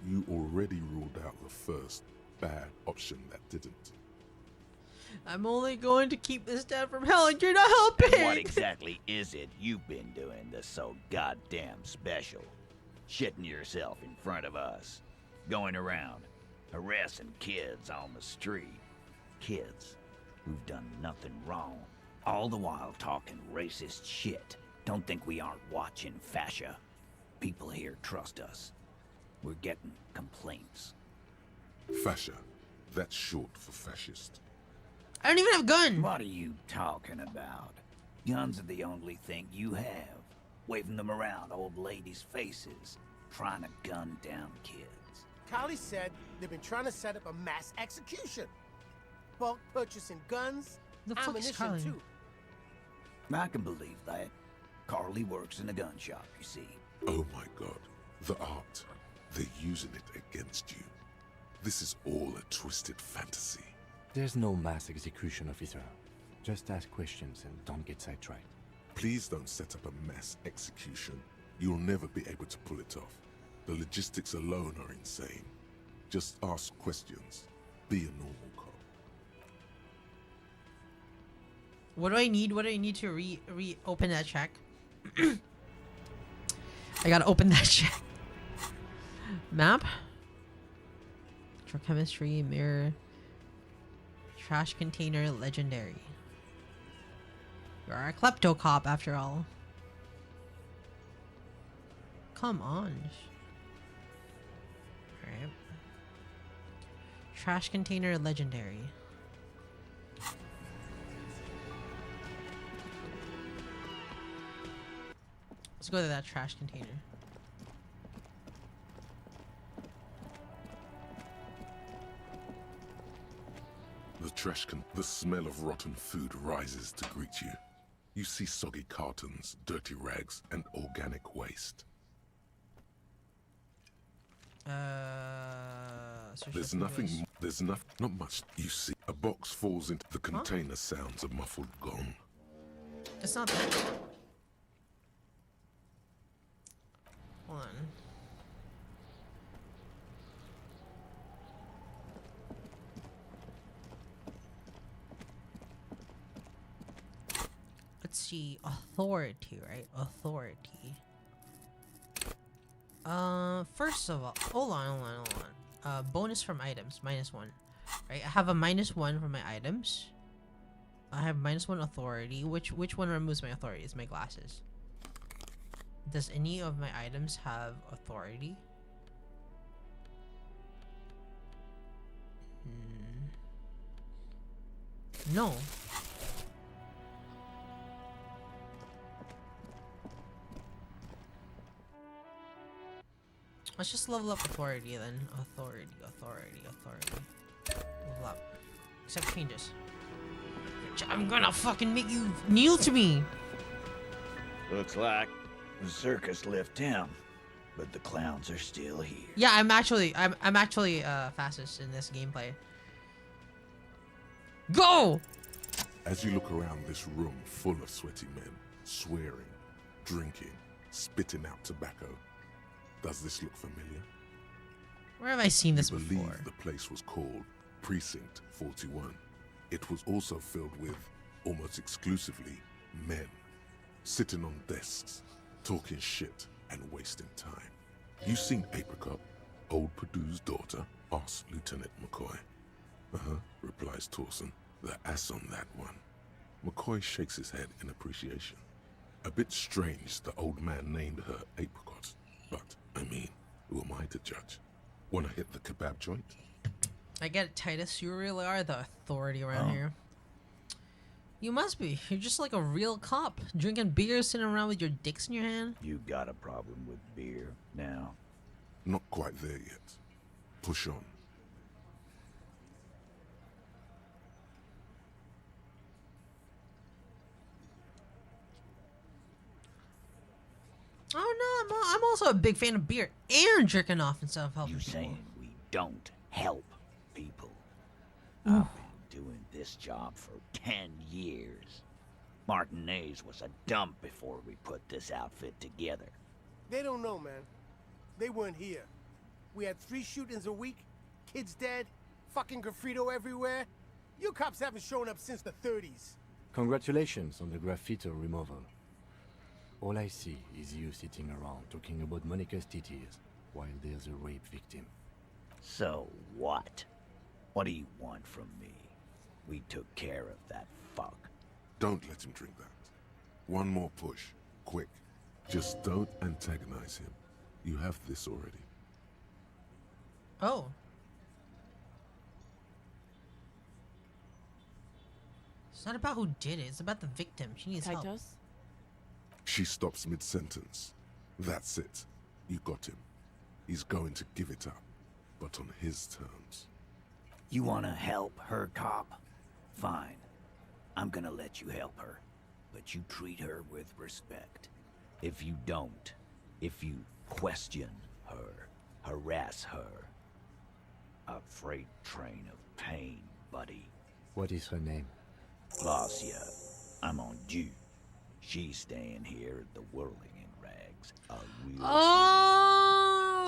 You already ruled out the first bad option that didn't. I'm only going to keep this down from hell, and you're not helping. And what exactly is it you've been doing that's so goddamn special? Shitting yourself in front of us. Going around, harassing kids on the street. Kids who've done nothing wrong. All the while talking racist shit. Don't think we aren't watching, fascia. People here trust us. We're getting complaints. Fascia. That's short for fascist. I don't even have a gun. What are you talking about? Guns are the only thing you have. Waving them around old ladies' faces, trying to gun down kids. Kali said they've been trying to set up a mass execution. Bulk purchasing guns, The fuck is ammunition Kali? too. I can believe that. Carly works in a gun shop, you see. Oh my god. The art. They're using it against you. This is all a twisted fantasy. There's no mass execution, officer. Just ask questions and don't get sidetracked. Please don't set up a mass execution. You'll never be able to pull it off. The logistics alone are insane. Just ask questions. Be a normal cop. What do I need? What do I need to reopen that check? I gotta open that check. Map. Chemistry, mirror. Trash container, legendary. You're a klepto cop after all. Come on. Alright. Trash container, legendary. Let's go to that trash container. The smell of rotten food rises to greet you. You see soggy cartons, dirty rags, and organic waste. There's not much. You see, a box falls into the container, sounds a muffled gong. It's not that. Hold on. Let's see. Authority, right? Authority. First of all, hold on. Bonus from items, -1. Right, I have a -1 from my items. I have -1 authority. Which one removes my authority? It's my glasses. Does any of my items have authority? No. Let's just level up authority then. Authority. Level up. Accept changes. I'm gonna fucking make you kneel to me. Looks like the circus left town, but the clowns are still here. Yeah, I'm actually fastest in this gameplay. Go! As you look around this room full of sweaty men, swearing, drinking, spitting out tobacco, does this look familiar? Where have I seen this you before? believe the place was called Precinct 41. It was also filled with, almost exclusively, men. Sitting on desks, talking shit, and wasting time. You seen Apricot, old Purdue's daughter? Asks Lieutenant McCoy. Replies Torson. The ass on that one. McCoy shakes his head in appreciation. A bit strange the old man named her Apricot. But, I mean, who am I to judge? Wanna hit the kebab joint? I get it, Titus. You really are the authority around here. You must be. You're just like a real cop. Drinking beer, sitting around with your dicks in your hand. You got a problem with beer now? Not quite there yet. Push on. Oh no, I'm also a big fan of beer and jerking off and stuff. You saying we don't help people? I've been doing this job for 10 years. Martinez was a dump before we put this outfit together. They don't know, man. They weren't here. We had 3 shootings a week, kids dead, fucking graffito everywhere. You cops haven't shown up since the 30s. Congratulations on the graffiti removal. All I see is you sitting around talking about Monica's titties while there's a rape victim. So what? What do you want from me? We took care of that fuck. Don't let him drink that. One more push. Quick. Just don't antagonize him. You have this already. Oh. It's not about who did it. It's about the victim. She needs help. Titus? She stops mid-sentence. That's it. You got him. He's going to give it up, but on his terms. You wanna help her, cop? Fine. I'm gonna let you help her. But you treat her with respect. If you don't, if you question her, harass her, a freight train of pain, buddy. What is her name? Glacia. I'm on due. She's staying here at the Whirling in Rags. A real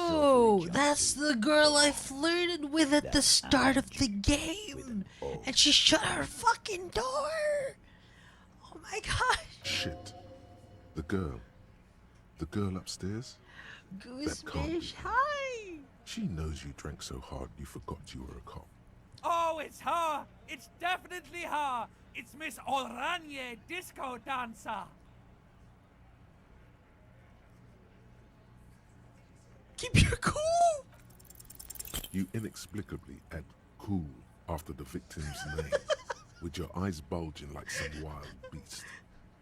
Oh, that's the girl I flirted with at the start of the game. And she shut her fucking door. Oh my god. Shit. The girl upstairs? Goosefish, hi. She knows you drank so hard you forgot you were a cop. Oh, it's her! It's definitely her! It's Miss Oranje, disco dancer! Keep your cool! You inexplicably add cool after the victim's name, with your eyes bulging like some wild beast.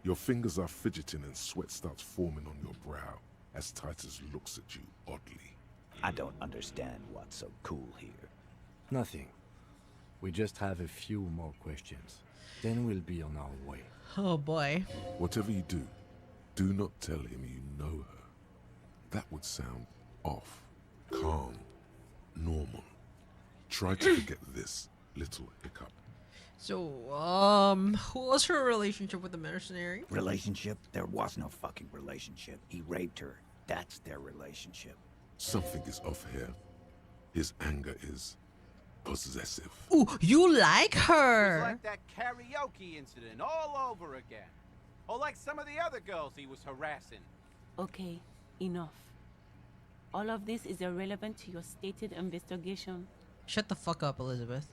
Your fingers are fidgeting and sweat starts forming on your brow as Titus looks at you oddly. I don't understand what's so cool here. Nothing. We just have a few more questions. Then we'll be on our way. Oh boy. Whatever you do, do not tell him you know her. That would sound off, calm, normal. Try to forget this little hiccup. So, what was her relationship with the mercenary? Relationship? There was no fucking relationship. He raped her. That's their relationship. Something is off here. His anger is possessive. Ooh, you like It's her. like that karaoke incident all over again. Or like some of the other girls he was harassing. Okay, enough. All of this is irrelevant to your stated investigation. Shut the fuck up, Elizabeth.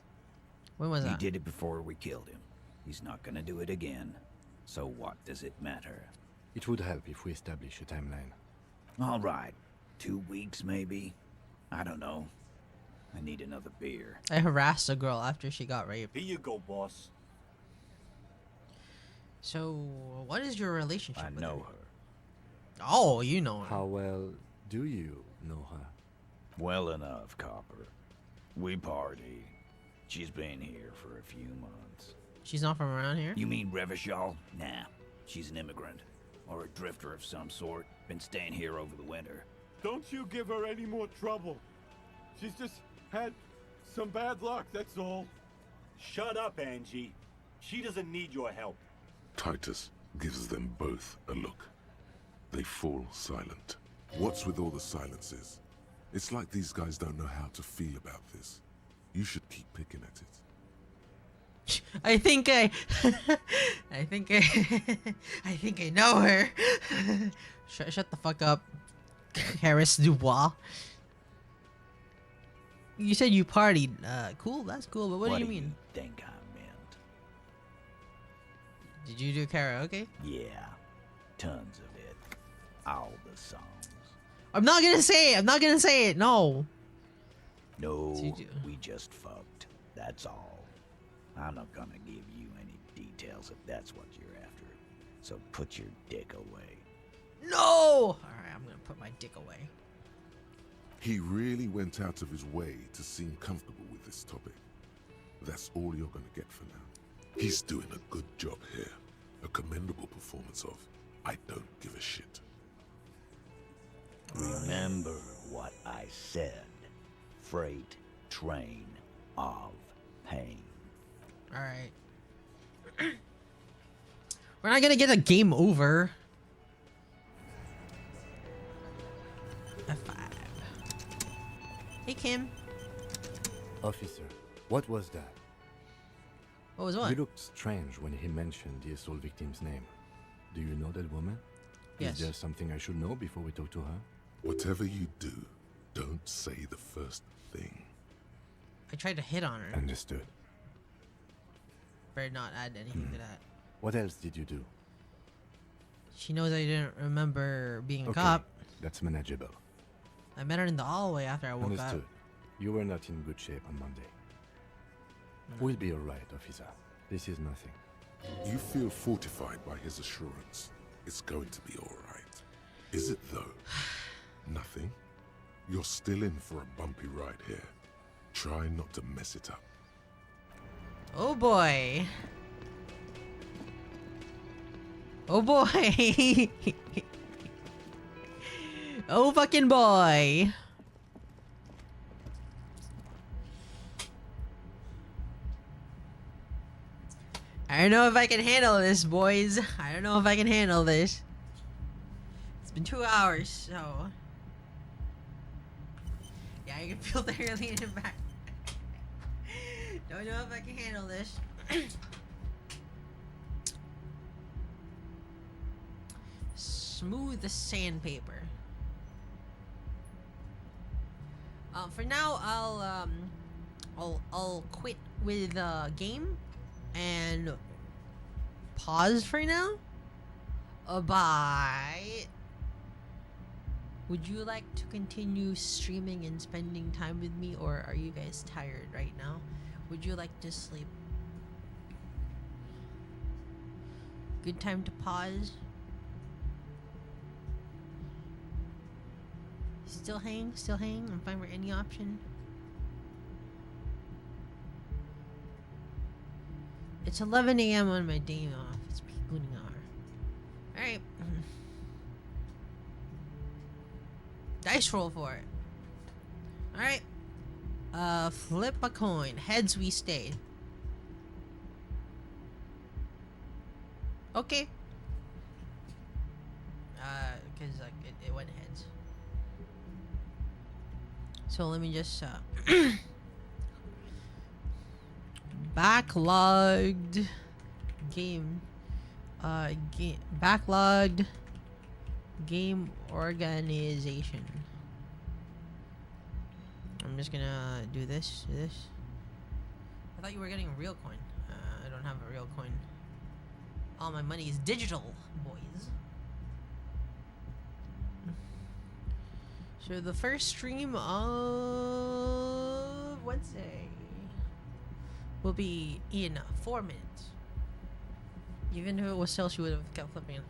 When was He that? did it before we killed him. He's not gonna do it again. So what does it matter? It would help if we establish a timeline. All right. 2 weeks, maybe? I don't know. I need another beer. I harassed a girl after she got raped. Here you go, boss. So, what is your relationship I with know her? her. Oh, you know her. How well do you know her? Well enough, Copper. We party. She's been here for a few months. She's not from around here? You mean Revachol? Nah. She's an immigrant. Or a drifter of some sort. Been staying here over the winter. Don't you give her any more trouble. She's just had some bad luck, that's all. Shut up, Angie. She doesn't need your help. Titus gives them both a look. They fall silent. What's with all the silences? It's like these guys don't know how to feel about this. You should keep picking at it. I think I know her. Shut the fuck up, Harris Dubois. You said you partied. Cool, that's cool. But what do you mean? Think I meant? Did you do karaoke? Yeah, tons of it. All the songs. I'm not gonna say it. I'm not gonna say it. No. No, we just fucked. That's all. I'm not gonna give you any details if that's what you're after. So put your dick away. No! Alright, I'm gonna put my dick away. He really went out of his way to seem comfortable with this topic. That's all you're gonna get for now. He's doing a good job here. A commendable performance of I don't give a shit. Remember what I said. Freight train of pain. Alright. We're not gonna get a game over. F5. Hey, Kim. Officer, what was that? What was what? You looked strange when he mentioned the assault victim's name. Do you know that woman? Yes. Is there something I should know before we talk to her? Whatever you do, don't say the first thing. I tried to hit on her. Understood. Better not add anything to that. What else did you do? She knows I didn't remember being a Okay, cop. that's manageable. I met her in the hallway after I woke Understood. up. You were not in good shape on Monday. We'll be alright, officer. This is nothing. You feel fortified by his assurance. It's going to be alright. Is it though? Nothing? You're still in for a bumpy ride here. Try not to mess it up. Oh boy. Oh boy. Oh fucking boy. I don't know if I can handle this, boys. I don't know if I can handle this. It's been 2 hours, so... Yeah, you can feel the hair leaning back. Don't know if I can handle this. Smooth the sandpaper. For now, I'll quit with game and pause for now. Bye. Would you like to continue streaming and spending time with me, or are you guys tired right now? Would you like to sleep? Good time to pause. Still hang? I'm fine for any option. It's 11 a.m. on my day off. It's good hour. Alright. Dice roll for it. Alright. Flip a coin. Heads we stay. Okay. Because like it went heads. So let me just backlogged game backlogged game organization. I'm just gonna do this. I thought you were getting a real coin. I don't have a real coin. All my money is digital, boys. So the first stream of Wednesday will be in 4 minutes. Even if it was still, she would have kept flipping.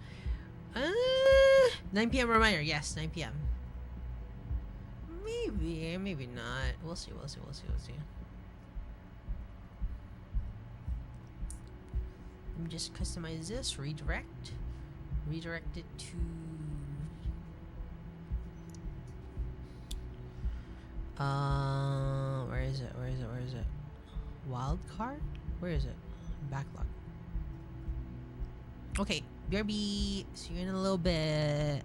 9 p.m. reminder. Yes, 9 p.m. Maybe not. We'll see. Let me just customize this. Redirect it to... where is it? Wild card? Where is it? Backlog. Okay, BRB. See you in a little bit.